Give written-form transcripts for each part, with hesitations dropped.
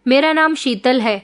मेरा नाम शीतल है।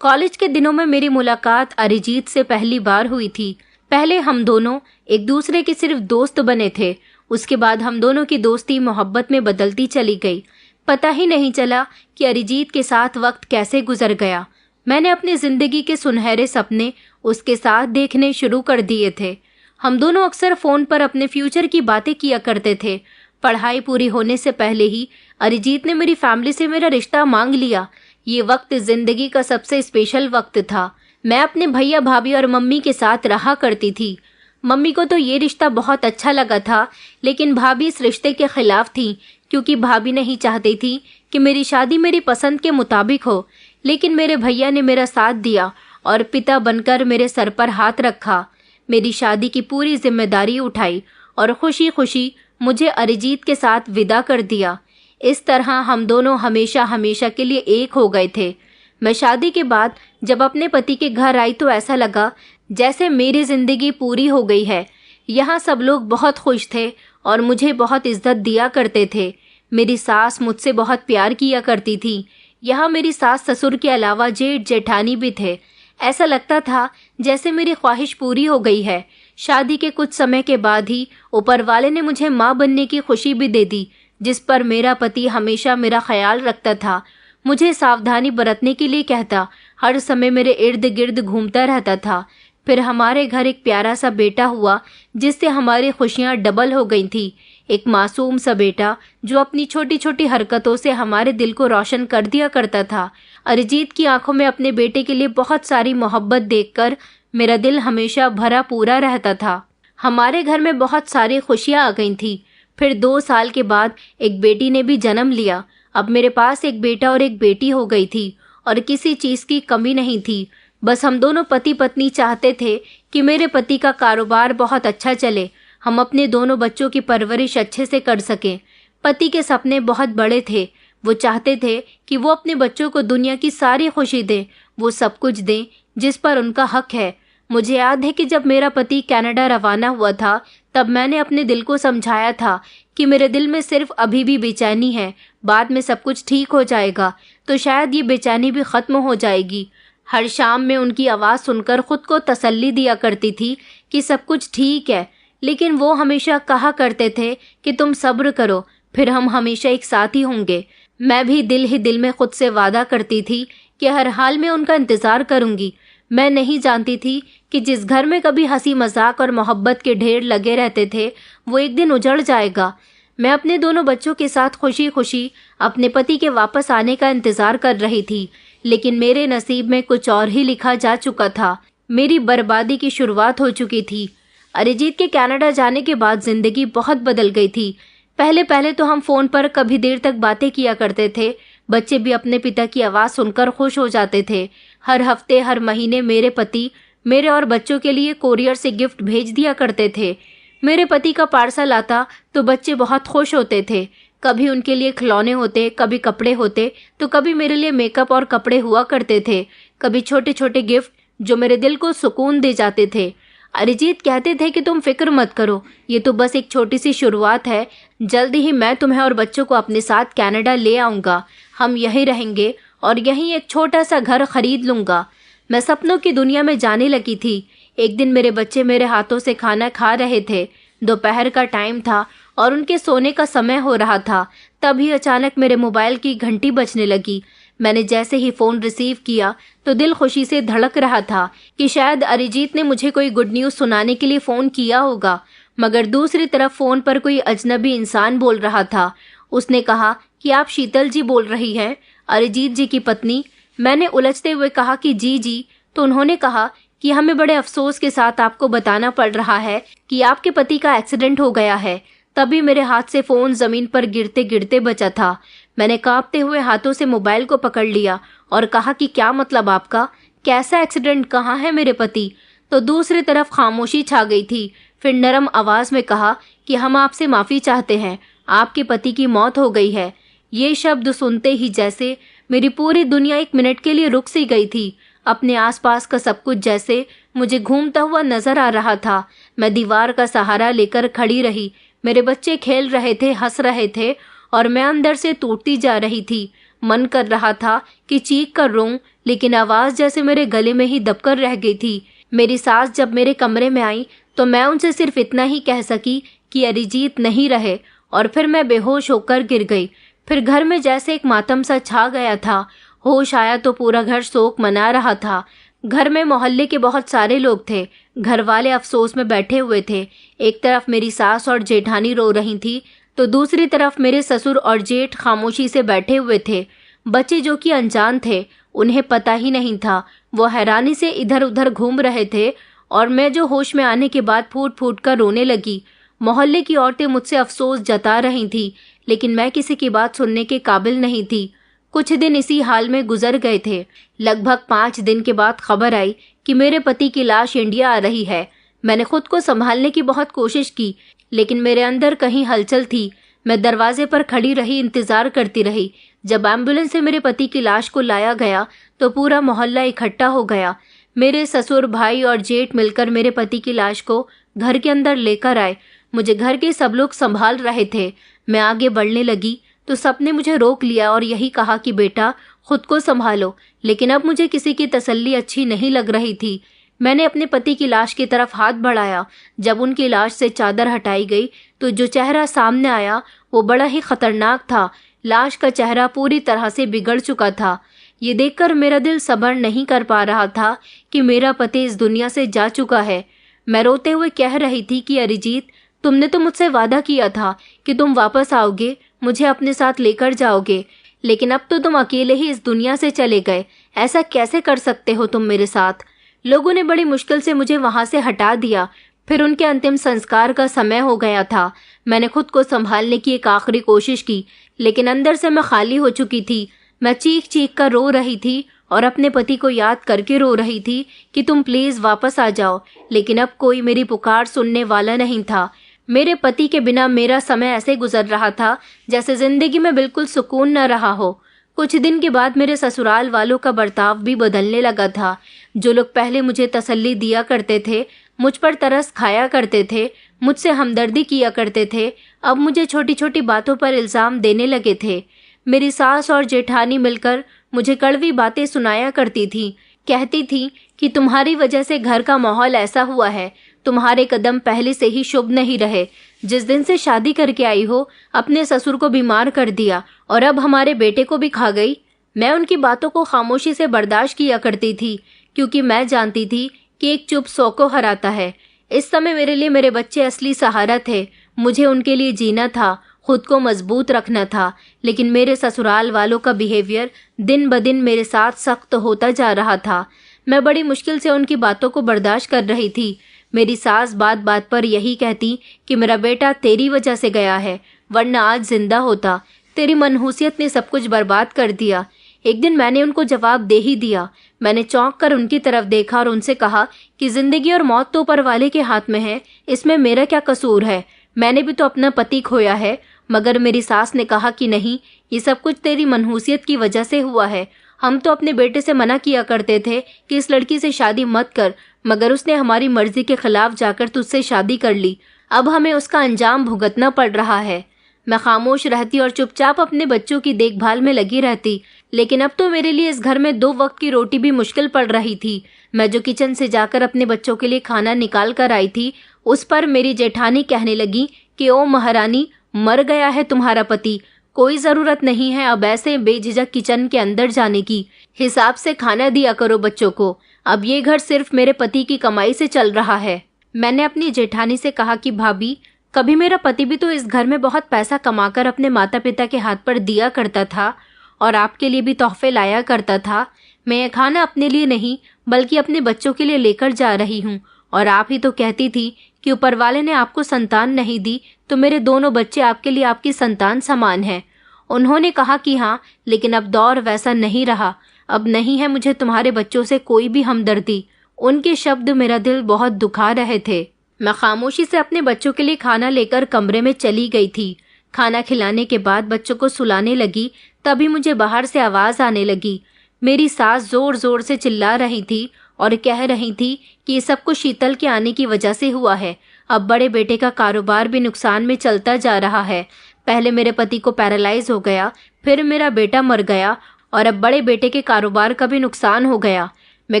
कॉलेज के दिनों में मेरी मुलाकात अरिजीत से पहली बार हुई थी। पहले हम दोनों एक दूसरे के सिर्फ दोस्त बने थे। उसके बाद हम दोनों की दोस्ती मोहब्बत में बदलती चली गई। पता ही नहीं चला कि अरिजीत के साथ वक्त कैसे गुजर गया। मैंने अपनी जिंदगी के सुनहरे सपने उसके साथ देखने शुरू कर दिए थे। हम दोनों अक्सर फोन पर अपने फ्यूचर की बातें किया करते थे। पढ़ाई पूरी होने से पहले ही अरिजीत ने मेरी फैमिली से मेरा रिश्ता मांग लिया। ये वक्त जिंदगी का सबसे स्पेशल वक्त था। मैं अपने भैया भाभी और मम्मी के साथ रहा करती थी। मम्मी को तो ये रिश्ता बहुत अच्छा लगा था, लेकिन भाभी इस रिश्ते के खिलाफ थी, क्योंकि भाभी नहीं चाहती थी कि मेरी शादी मेरी पसंद के मुताबिक हो। लेकिन मेरे भैया ने मेरा साथ दिया और पिता बनकर मेरे सर पर हाथ रखा, मेरी शादी की पूरी जिम्मेदारी उठाई और खुशी खुशी मुझे अरिजीत के साथ विदा कर दिया। इस तरह हम दोनों हमेशा हमेशा के लिए एक हो गए थे। मैं शादी के बाद जब अपने पति के घर आई तो ऐसा लगा जैसे मेरी जिंदगी पूरी हो गई है। यहाँ सब लोग बहुत खुश थे और मुझे बहुत इज्जत दिया करते थे। मेरी सास मुझसे बहुत प्यार किया करती थी। यहाँ मेरी सास ससुर के अलावा जेठ जेठानी भी थे। ऐसा लगता था जैसे मेरी ख्वाहिश पूरी हो गई है। शादी के कुछ समय के बाद ही ऊपर वाले ने मुझे माँ बनने की खुशी भी दे दी, जिस पर मेरा पति हमेशा मेरा ख्याल रखता था। मुझे सावधानी बरतने के लिए कहता, हर समय मेरे इर्द गिर्द घूमता रहता था। फिर हमारे घर एक प्यारा सा बेटा हुआ, जिससे हमारी खुशियाँ डबल हो गई थी। एक मासूम सा बेटा जो अपनी छोटी छोटी हरकतों से हमारे दिल को रोशन कर दिया करता था। अरिजीत की आंखों में अपने बेटे के लिए बहुत सारी मोहब्बत देखकर मेरा दिल हमेशा भरा पूरा रहता था। हमारे घर में बहुत सारी खुशियाँ आ गई थी। फिर 2 साल के बाद एक बेटी ने भी जन्म लिया। अब मेरे पास एक बेटा और एक बेटी हो गई थी और किसी चीज़ की कमी नहीं थी। बस हम दोनों पति पत्नी चाहते थे कि मेरे पति का कारोबार बहुत अच्छा चले, हम अपने दोनों बच्चों की परवरिश अच्छे से कर सकें। पति के सपने बहुत बड़े थे। वो चाहते थे कि वो अपने बच्चों को दुनिया की सारी खुशी दें, वो सब कुछ दें जिस पर उनका हक है। मुझे याद है कि जब मेरा पति कनाडा रवाना हुआ था, तब मैंने अपने दिल को समझाया था कि मेरे दिल में सिर्फ अभी भी बेचैनी है, बाद में सब कुछ ठीक हो जाएगा। तो शायद ये बेचैनी भी खत्म हो जाएगी। हर शाम में उनकी आवाज़ सुनकर खुद को तसल्ली दिया करती थी कि सब कुछ ठीक है। लेकिन वो हमेशा कहा करते थे कि तुम सब्र करो, फिर हम हमेशा एक साथ ही होंगे। मैं भी दिल ही दिल में खुद से वादा करती थी कि हर हाल में उनका इंतज़ार करूंगी। मैं नहीं जानती थी कि जिस घर में कभी हंसी मजाक और मोहब्बत के ढेर लगे रहते थे, वो एक दिन उजड़ जाएगा। मैं अपने दोनों बच्चों के साथ खुशी खुशी अपने पति के वापस आने का इंतज़ार कर रही थी, लेकिन मेरे नसीब में कुछ और ही लिखा जा चुका था। मेरी बर्बादी की शुरुआत हो चुकी थी। अरिजीत के कनाडा जाने के बाद ज़िंदगी बहुत बदल गई थी। पहले पहले तो हम फ़ोन पर कभी देर तक बातें किया करते थे। बच्चे भी अपने पिता की आवाज़ सुनकर खुश हो जाते थे। हर हफ्ते हर महीने मेरे पति मेरे और बच्चों के लिए कोरियर से गिफ्ट भेज दिया करते थे। मेरे पति का पार्सल आता तो बच्चे बहुत खुश होते थे। कभी उनके लिए खिलौने होते, कभी कपड़े होते, तो कभी मेरे लिए मेकअप और कपड़े हुआ करते थे। कभी छोटे छोटे गिफ्ट जो मेरे दिल को सुकून दे जाते थे। अरिजीत कहते थे कि तुम फिक्र मत करो, ये तो बस एक छोटी सी शुरुआत है। जल्दी ही मैं तुम्हें और बच्चों को अपने साथ कनाडा ले आऊँगा। हम यहीं रहेंगे और यहीं एक छोटा सा घर खरीद लूँगा। मैं सपनों की दुनिया में जाने लगी थी। एक दिन मेरे बच्चे मेरे हाथों से खाना खा रहे थे। दोपहर का टाइम था और उनके सोने का समय हो रहा था। तभी अचानक मेरे मोबाइल की घंटी बजने लगी। मैंने जैसे ही फ़ोन रिसीव किया तो दिल खुशी से धड़क रहा था कि शायद अरिजीत ने मुझे कोई गुड न्यूज़ सुनाने के लिए फ़ोन किया होगा। मगर दूसरी तरफ फ़ोन पर कोई अजनबी इंसान बोल रहा था। उसने कहा कि आप शीतल जी बोल रही हैं, अरिजीत जी की पत्नी। मैंने उलझते हुए कहा कि जी। तो उन्होंने कहा कि हमें बड़े अफसोस के साथ आपको बताना पड़ रहा है कि आपके पति का एक्सीडेंट हो गया है। तभी मेरे हाथ से फ़ोन ज़मीन पर गिरते गिरते बचा था। मैंने कांपते हुए हाथों से मोबाइल को पकड़ लिया और कहा कि क्या मतलब आपका, कैसा एक्सीडेंट, कहाँ है मेरे पति। तो दूसरी तरफ खामोशी छा गई थी। फिर नरम आवाज़ में कहा कि हम आपसे माफ़ी चाहते हैं, आपके पति की मौत हो गई है। ये शब्द सुनते ही जैसे मेरी पूरी दुनिया एक मिनट के लिए रुक सी गई थी। अपने आसपास का सब कुछ जैसे मुझे घूमता हुआ नजर आ रहा था। मैं दीवार का सहारा लेकर खड़ी रही। मेरे बच्चे खेल रहे थे, हंस रहे थे और मैं अंदर से टूटती जा रही थी। मन कर रहा था कि चीख कर रोऊं, लेकिन आवाज़ जैसे मेरे गले में ही दबकर रह गई थी। मेरी सास जब मेरे कमरे में आई तो मैं उनसे सिर्फ इतना ही कह सकी कि अरिजीत नहीं रहे, और फिर मैं बेहोश होकर गिर गई। फिर घर में जैसे एक मातम सा छा गया था। होश आया तो पूरा घर शोक मना रहा था। घर में मोहल्ले के बहुत सारे लोग थे। घर वाले अफसोस में बैठे हुए थे। एक तरफ मेरी सास और जेठानी रो रही थी तो दूसरी तरफ मेरे ससुर और जेठ खामोशी से बैठे हुए थे। बच्चे जो कि अनजान थे, उन्हें पता ही नहीं था। वो हैरानी से इधर उधर घूम रहे थे और मैं जो होश में आने के बाद फूट फूट कर रोने लगी। मोहल्ले की औरतें मुझसे अफसोस जता रही थी, लेकिन मैं किसी की बात सुनने के काबिल नहीं थी। कुछ दिन इसी हाल में गुजर गए थे। लगभग 5 दिन के बाद खबर आई कि मेरे पति की लाश इंडिया आ रही है। मैंने खुद को संभालने की बहुत कोशिश की, लेकिन मेरे अंदर कहीं हलचल थी। मैं दरवाजे पर खड़ी रही, इंतजार करती रही। जब एम्बुलेंस से मेरे पति की लाश को लाया गया तो पूरा मोहल्ला इकट्ठा हो गया। मेरे ससुर, भाई और जेठ मिलकर मेरे पति की लाश को घर के अंदर लेकर आए। मुझे घर के सब लोग संभाल रहे थे। मैं आगे बढ़ने लगी तो सबने मुझे रोक लिया और यही कहा कि बेटा, खुद को संभालो। लेकिन अब मुझे किसी की तसल्ली अच्छी नहीं लग रही थी। मैंने अपने पति की लाश की तरफ हाथ बढ़ाया। जब उनकी लाश से चादर हटाई गई तो जो चेहरा सामने आया वो बड़ा ही खतरनाक था। लाश का चेहरा पूरी तरह से बिगड़ चुका था। ये देखकर मेरा दिल सब्र नहीं कर पा रहा था कि मेरा पति इस दुनिया से जा चुका है। मैं रोते हुए कह रही थी कि अरिजीत, तुमने तो मुझसे वादा किया था कि तुम वापस आओगे, मुझे अपने साथ लेकर जाओगे, लेकिन अब तो तुम अकेले ही इस दुनिया से चले गए। ऐसा कैसे कर सकते हो तुम मेरे साथ? लोगों ने बड़ी मुश्किल से मुझे वहां से हटा दिया। फिर उनके अंतिम संस्कार का समय हो गया था। मैंने खुद को संभालने की एक आखिरी कोशिश की, लेकिन अंदर से मैं खाली हो चुकी थी। मैं चीख चीख कर रो रही थी और अपने पति को याद करके रो रही थी कि तुम प्लीज वापस आ जाओ, लेकिन अब कोई मेरी पुकार सुनने वाला नहीं था। मेरे पति के बिना मेरा समय ऐसे गुजर रहा था जैसे जिंदगी में बिल्कुल सुकून न रहा हो। कुछ दिन के बाद मेरे ससुराल वालों का बर्ताव भी बदलने लगा था। जो लोग पहले मुझे तसल्ली दिया करते थे, मुझ पर तरस खाया करते थे, मुझसे हमदर्दी किया करते थे, अब मुझे छोटी छोटी बातों पर इल्ज़ाम देने लगे थे। मेरी सास और जेठानी मिलकर मुझे कड़वी बातें सुनाया करती थी। कहती थी कि तुम्हारी वजह से घर का माहौल ऐसा हुआ है, तुम्हारे कदम पहले से ही शुभ नहीं रहे। जिस दिन से शादी करके आई हो, अपने ससुर को बीमार कर दिया और अब हमारे बेटे को भी खा गई। मैं उनकी बातों को खामोशी से बर्दाश्त किया करती थी, क्योंकि मैं जानती थी कि एक चुप 100 को हराता है। इस समय मेरे लिए मेरे बच्चे असली सहारा थे। मुझे उनके लिए जीना था, खुद को मजबूत रखना था। लेकिन मेरे ससुराल वालों का बिहेवियर दिन ब दिन मेरे साथ सख्त होता जा रहा था। मैं बड़ी मुश्किल से उनकी बातों को बर्दाश्त कर रही थी। मेरी सास बात बात पर यही कहती कि मेरा बेटा तेरी वजह से गया है, वरना आज जिंदा होता। तेरी मनहूसियत ने सब कुछ बर्बाद कर दिया। एक दिन मैंने उनको जवाब दे ही दिया। मैंने चौंक कर उनकी तरफ देखा और उनसे कहा कि जिंदगी और मौत तो ऊपर वाले के हाथ में है, इसमें मेरा क्या कसूर है? मैंने भी तो अपना पति खोया है। मगर मेरी सास ने कहा कि नहीं, ये सब कुछ तेरी मनहूसियत की वजह से हुआ है। हम तो अपने बेटे से मना किया करते थे कि इस लड़की से शादी मत कर, मगर उसने हमारी मर्जी के खिलाफ जाकर तुझसे शादी कर ली। अब हमें उसका अंजाम भुगतना पड़ रहा है। मैं खामोश रहती और चुपचाप अपने बच्चों की देखभाल में लगी रहती। लेकिन अब तो मेरे लिए इस घर में 2 वक्त की रोटी भी मुश्किल पड़ रही थी। मैं जो किचन से जाकर अपने बच्चों के लिए खाना निकाल कर आई थी, उस पर मेरी जेठानी कहने लगी कि ओ महारानी, मर गया है तुम्हारा पति, कोई जरूरत नहीं है अब ऐसे बेझिझक किचन के अंदर जाने की। हिसाब से खाना दिया करो बच्चों को। अब ये घर सिर्फ मेरे पति की कमाई से चल रहा है। मैंने अपनी जेठानी से कहा कि भाभी, कभी मेरा पति भी तो इस घर में बहुत पैसा कमाकर अपने माता पिता के हाथ पर दिया करता था और आपके लिए भी तोहफे लाया करता था। मैं ये खाना अपने लिए नहीं बल्कि अपने बच्चों के लिए लेकर जा रही हूँ। और आप ही तो कहती थी कि ऊपर वाले ने आपको संतान नहीं दी, तो मेरे दोनों बच्चे आपके लिए आपकी संतान समान हैं। उन्होंने कहा कि हाँ, लेकिन अब दौर वैसा नहीं रहा। अब नहीं है मुझे तुम्हारे बच्चों से कोई भी हमदर्दी। उनके शब्द मेरा दिल बहुत दुखा रहे थे। मैं खामोशी से अपने बच्चों के लिए खाना लेकर कमरे में चली गई थी। खाना खिलाने के बाद बच्चों को सुलाने लगी, तभी मुझे बाहर से आवाज आने लगी। मेरी सास जोर जोर से चिल्ला रही थी और कह रही थी कि ये सब कुछ शीतल के आने की वजह से हुआ है। अब बड़े बेटे का कारोबार भी नुकसान में चलता जा रहा है। पहले मेरे पति को पैरालाइज हो गया, फिर मेरा बेटा मर गया और अब बड़े बेटे के कारोबार का भी नुकसान हो गया। मैं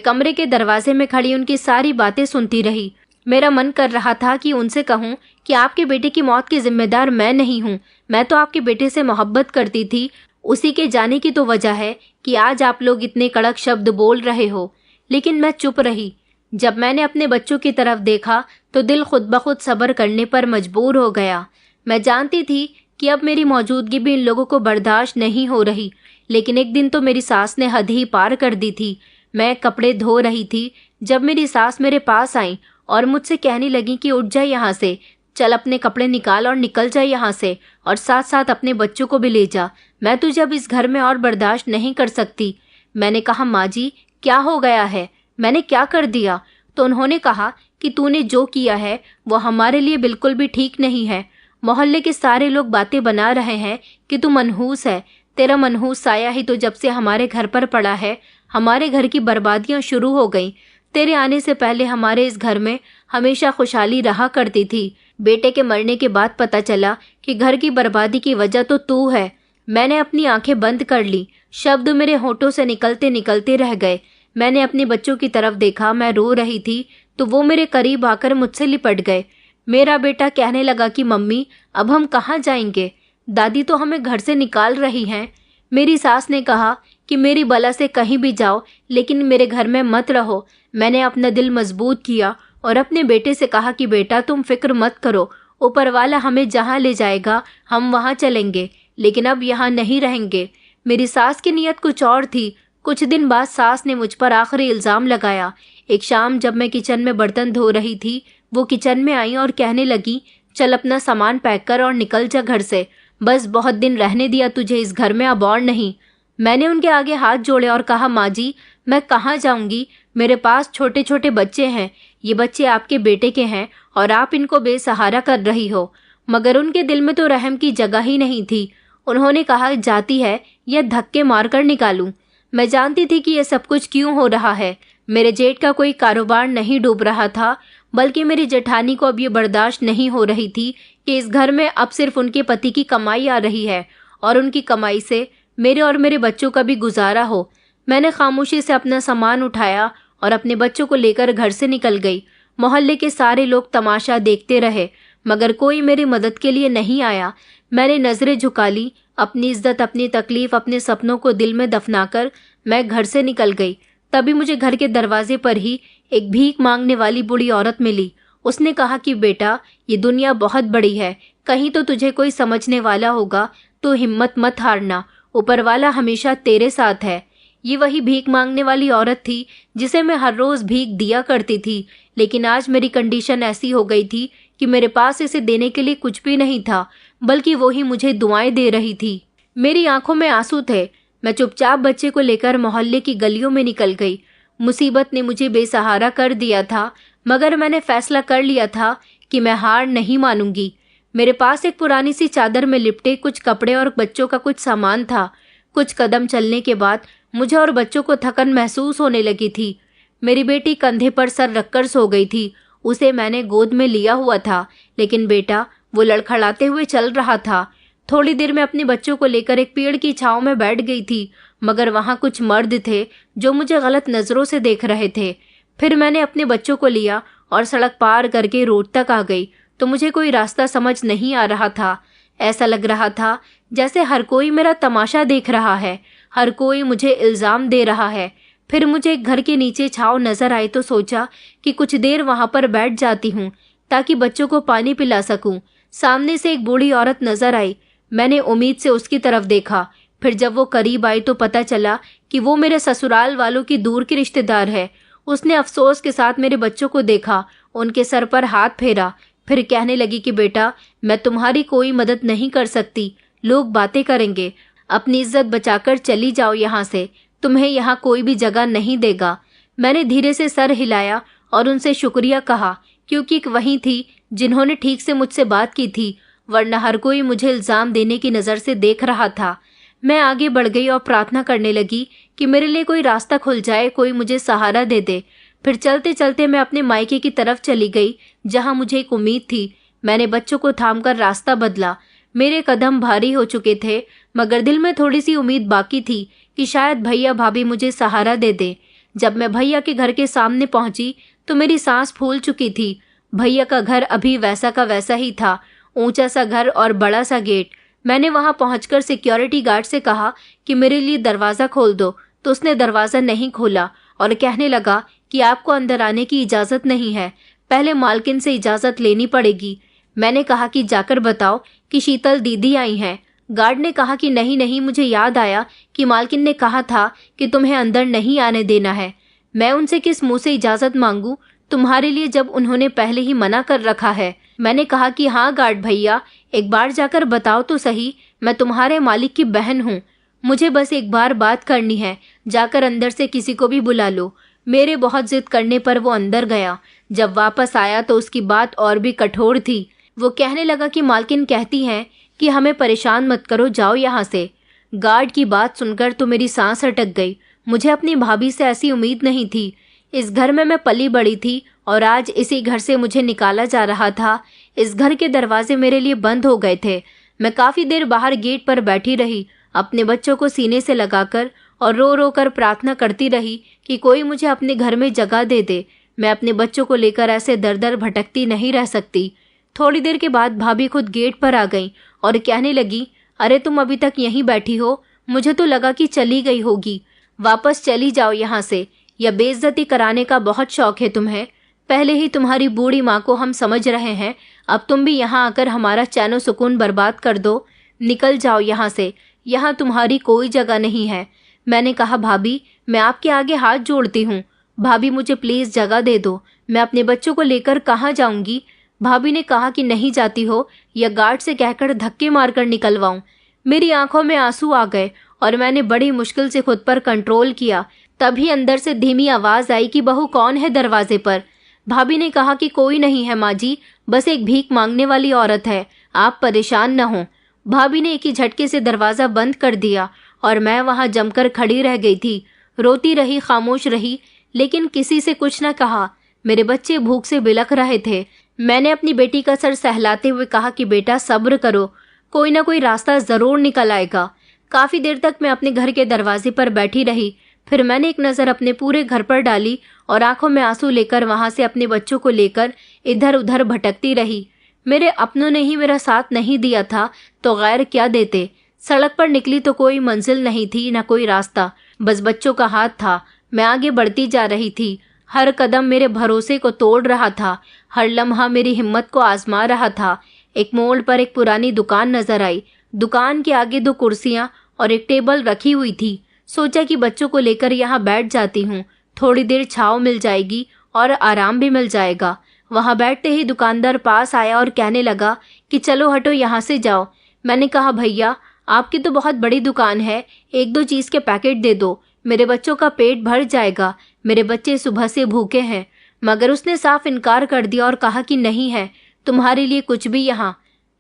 कमरे के दरवाजे में खड़ी उनकी सारी बातें सुनती रही। मेरा मन कर रहा था कि उनसे कहूं कि आपके बेटे की मौत की जिम्मेदार मैं नहीं हूं। मैं तो आपके बेटे से मोहब्बत करती थी। उसी के जाने की तो वजह है कि आज आप लोग इतने कड़क शब्द बोल रहे हो। लेकिन मैं चुप रही। जब मैंने अपने बच्चों की तरफ देखा तो दिल खुद ब खुद सब्र करने पर मजबूर हो गया। मैं जानती थी कि अब मेरी मौजूदगी भी इन लोगों को बर्दाश्त नहीं हो रही। लेकिन एक दिन तो मेरी सास ने हद ही पार कर दी थी। मैं कपड़े धो रही थी जब मेरी सास मेरे पास आई और मुझसे कहने लगी कि उठ जा यहाँ से, चल अपने कपड़े निकाल और निकल जा यहाँ से, और साथ साथ अपने बच्चों को भी ले जा। मैं तुझे अब इस घर में और बर्दाश्त नहीं कर सकती। मैंने कहा, माँ जी क्या हो गया है, मैंने क्या कर दिया? तो उन्होंने कहा कि तूने जो किया है वो हमारे लिए बिल्कुल भी ठीक नहीं है। मोहल्ले के सारे लोग बातें बना रहे हैं कि तू मनहूस है। तेरा मनहूस साया ही तो जब से हमारे घर पर पड़ा है, हमारे घर की बर्बादियां शुरू हो गई। तेरे आने से पहले हमारे इस घर में हमेशा खुशहाली रहा करती थी। बेटे के मरने के बाद पता चला कि घर की बर्बादी की वजह तो तू है। मैंने अपनी आंखें बंद कर ली। शब्द मेरे होठों से निकलते निकलते रह गए। मैंने अपने बच्चों की तरफ देखा। मैं रो रही थी तो वो मेरे करीब आकर मुझसे लिपट गए। मेरा बेटा कहने लगा कि मम्मी अब हम कहाँ जाएंगे, दादी तो हमें घर से निकाल रही हैं। मेरी सास ने कहा कि मेरी बला से कहीं भी जाओ लेकिन मेरे घर में मत रहो। मैंने अपना दिल मजबूत किया और अपने बेटे से कहा कि बेटा तुम फिक्र मत करो, ऊपर वाला हमें जहाँ ले जाएगा हम वहाँ चलेंगे, लेकिन अब यहाँ नहीं रहेंगे। मेरी सास की नीयत कुछ और थी। कुछ दिन बाद सास ने मुझ पर आखिरी इल्ज़ाम लगाया। एक शाम जब मैं किचन में बर्तन धो रही थी, वो किचन में आई और कहने लगी, चल अपना सामान पैक कर और निकल जा घर से। बस बहुत दिन रहने दिया तुझे इस घर में, अब और नहीं। मैंने उनके आगे हाथ जोड़े और कहा, माँ जी मैं कहाँ जाऊँगी, मेरे पास छोटे छोटे बच्चे हैं। ये बच्चे आपके बेटे के हैं और आप इनको बेसहारा कर रही हो। मगर उनके दिल में तो रहम की जगह ही नहीं थी। उन्होंने कहा, जाती है या धक्के मारकर निकालूं। मैं जानती थी कि यह सब कुछ क्यों हो रहा है। मेरे जेठ का कोई कारोबार नहीं डूब रहा था, बल्कि मेरी जेठानी को अब ये बर्दाश्त नहीं हो रही थी कि इस घर में अब सिर्फ उनके पति की कमाई आ रही है और उनकी कमाई से मेरे और मेरे बच्चों का भी गुजारा हो। मैंने खामोशी से अपना सामान उठाया और अपने बच्चों को लेकर घर से निकल गई। मोहल्ले के सारे लोग तमाशा देखते रहे मगर कोई मेरी मदद के लिए नहीं आया। मैंने नजरें झुका ली। अपनी इज्जत, अपनी तकलीफ, अपने सपनों को दिल में दफनाकर मैं घर से निकल गई। तभी मुझे घर के दरवाजे पर ही एक भीख मांगने वाली बूढ़ी औरत मिली। उसने कहा कि बेटा ये दुनिया बहुत बड़ी है, कहीं तो तुझे कोई समझने वाला होगा, तो हिम्मत मत हारना, ऊपर वाला हमेशा तेरे साथ है। ये वही भीख मांगने वाली औरत थी जिसे मैं हर रोज भीख दिया करती थी, लेकिन आज मेरी कंडीशन ऐसी हो गई थी कि मेरे पास इसे देने के लिए कुछ भी नहीं था, बल्कि वो ही मुझे दुआएं दे रही थी। मेरी आंखों में आंसू थे। मैं चुपचाप बच्चे को लेकर मोहल्ले की गलियों में निकल गई। मुसीबत ने मुझे बेसहारा कर दिया था, मगर मैंने फैसला कर लिया था कि मैं हार नहीं मानूंगी। मेरे पास एक पुरानी सी चादर में लिपटे कुछ कपड़े और बच्चों का कुछ सामान था। कुछ कदम चलने के बाद मुझे और बच्चों को थकन महसूस होने लगी थी। मेरी बेटी कंधे पर सर रखकर सो गई थी। उसे मैंने गोद में लिया हुआ था, लेकिन बेटा वो लड़खड़ाते हुए चल रहा था। थोड़ी देर में अपने बच्चों को लेकर एक पेड़ की छांव में बैठ गई थी, मगर वहां कुछ मर्द थे जो मुझे गलत नजरों से देख रहे थे। फिर मैंने अपने बच्चों को लिया और सड़क पार करके रोड तक आ गई, तो मुझे कोई रास्ता समझ नहीं आ रहा था। ऐसा लग रहा था जैसे हर कोई मेरा तमाशा देख रहा है, हर कोई मुझे इल्जाम दे रहा है। फिर मुझे एक घर के नीचे छांव नजर आई तो सोचा कि कुछ देर वहां पर बैठ जाती हूँ ताकि बच्चों को पानी पिला सकूं। सामने से एक बूढ़ी औरत नजर आई। मैंने उम्मीद से उसकी तरफ देखा। फिर जब वो करीब आई तो पता चला कि वो मेरे ससुराल वालों की दूर की रिश्तेदार है। उसने अफसोस के साथ मेरे बच्चों को देखा, उनके सर पर हाथ फेरा, फिर कहने लगी कि बेटा मैं तुम्हारी कोई मदद नहीं कर सकती, लोग बातें करेंगे, अपनी इज्जत बचाकर चली जाओ यहाँ से, तुम्हें यहाँ कोई भी जगह नहीं देगा। मैंने धीरे से सर हिलाया और उनसे शुक्रिया कहा, क्योंकि एक वही थी जिन्होंने ठीक से मुझसे बात की थी, वरना हर कोई मुझे इल्जाम देने की नज़र से देख रहा था। मैं आगे बढ़ गई और प्रार्थना करने लगी कि मेरे लिए कोई रास्ता खुल जाए, कोई मुझे सहारा दे दे। फिर चलते चलते मैं अपने मायके की तरफ चली गई, जहां मुझे एक उम्मीद थी। मैंने बच्चों को थामकर रास्ता बदला। मेरे कदम भारी हो चुके थे, मगर दिल में थोड़ी सी उम्मीद बाकी थी कि शायद भैया भाभी मुझे सहारा दे दे। जब मैं भैया के घर के सामने पहुंची तो मेरी सांस फूल चुकी थी। भैया का घर अभी वैसा का वैसा ही था, ऊंचा सा घर और बड़ा सा गेट। मैंने वहां पहुंचकर सिक्योरिटी गार्ड से कहा कि मेरे लिए दरवाज़ा खोल दो, तो उसने दरवाज़ा नहीं खोला और कहने लगा कि आपको अंदर आने की इजाज़त नहीं है, पहले मालकिन से इजाज़त लेनी पड़ेगी। मैंने कहा कि जाकर बताओ कि शीतल दीदी आई हैं। गार्ड ने कहा कि नहीं नहीं, मुझे याद आया कि मालकिन ने कहा था कि तुम्हें अंदर नहीं आने देना है। मैं उनसे किस मुंह से इजाज़त मांगूं तुम्हारे लिए जब उन्होंने पहले ही मना कर रखा है। मैंने कहा कि हाँ गार्ड भैया, एक बार जाकर बताओ तो सही, मैं तुम्हारे मालिक की बहन हूँ, मुझे बस एक बार बात करनी है, जाकर अंदर से किसी को भी बुला लो। मेरे बहुत जिद करने पर वो अंदर गया। जब वापस आया तो उसकी बात और भी कठोर थी। वो कहने लगा कि मालकिन कहती हैं कि हमें परेशान मत करो, जाओ यहाँ से। गार्ड की बात सुनकर तो मेरी सांस अटक गई। मुझे अपनी भाभी से ऐसी उम्मीद नहीं थी। इस घर में मैं पली बड़ी थी और आज इसी घर से मुझे निकाला जा रहा था। इस घर के दरवाजे मेरे लिए बंद हो गए थे। मैं काफ़ी देर बाहर गेट पर बैठी रही, अपने बच्चों को सीने से लगाकर, और रो रो कर प्रार्थना करती रही कि कोई मुझे अपने घर में जगह दे दे। मैं अपने बच्चों को लेकर ऐसे दर दर भटकती नहीं रह सकती। थोड़ी देर के बाद भाभी खुद गेट पर आ गई और कहने लगी, अरे तुम अभी तक यहीं बैठी हो, मुझे तो लगा कि चली गई होगी। वापस चली जाओ यहाँ से, यह बेइज्जती कराने का बहुत शौक है तुम्हें। पहले ही तुम्हारी बूढ़ी माँ को हम समझ रहे हैं, अब तुम भी यहाँ आकर हमारा चैन सुकून बर्बाद कर दो। निकल जाओ यहाँ से, यहाँ तुम्हारी कोई जगह नहीं है। मैंने कहा, भाभी मैं आपके आगे हाथ जोड़ती हूँ, भाभी मुझे प्लीज़ जगह दे दो, मैं अपने बच्चों को लेकर कहाँ जाऊँगी। भाभी ने कहा कि नहीं जाती हो या गार्ड से कहकर धक्के मारकर निकलवाऊं। मेरी आंखों में आंसू आ गए और मैंने बड़ी मुश्किल से खुद पर कंट्रोल किया। तभी अंदर से धीमी आवाज़ आई कि बहू कौन है दरवाजे पर। भाभी ने कहा कि कोई नहीं है माँ जी, बस एक भीख मांगने वाली औरत है, आप परेशान न हो। भाभी ने एक ही झटके से दरवाज़ा बंद कर दिया और मैं वहाँ जमकर खड़ी रह गई थी। रोती रही, खामोश रही, लेकिन किसी से कुछ न कहा। मेरे बच्चे भूख से बिलख रहे थे। मैंने अपनी बेटी का सर सहलाते हुए कहा कि बेटा सब्र करो, कोई ना कोई रास्ता ज़रूर निकल आएगा। काफ़ी देर तक मैं अपने घर के दरवाजे पर बैठी रही। फिर मैंने एक नज़र अपने पूरे घर पर डाली और आंखों में आंसू लेकर वहाँ से अपने बच्चों को लेकर इधर उधर भटकती रही। मेरे अपनों ने ही मेरा साथ नहीं दिया था तो गैर क्या देते। सड़क पर निकली तो कोई मंजिल नहीं थी, न कोई रास्ता, बस बच्चों का हाथ था। मैं आगे बढ़ती जा रही थी। हर कदम मेरे भरोसे को तोड़ रहा था, हर लम्हा मेरी हिम्मत को आजमा रहा था। एक मोड़ पर एक पुरानी दुकान नजर आई। दुकान के आगे 2 कुर्सियां और एक टेबल रखी हुई थी। सोचा कि बच्चों को लेकर यहाँ बैठ जाती हूँ, थोड़ी देर छाँव मिल जाएगी और आराम भी मिल जाएगा। वहाँ बैठते ही दुकानदार पास आया और कहने लगा कि चलो हटो, यहाँ से जाओ। मैंने कहा, भैया आपकी तो बहुत बड़ी दुकान है, 1-2 चीज़ के पैकेट दे दो, मेरे बच्चों का पेट भर जाएगा, मेरे बच्चे सुबह से भूखे हैं। मगर उसने साफ इनकार कर दिया और कहा कि नहीं है तुम्हारे लिए कुछ भी,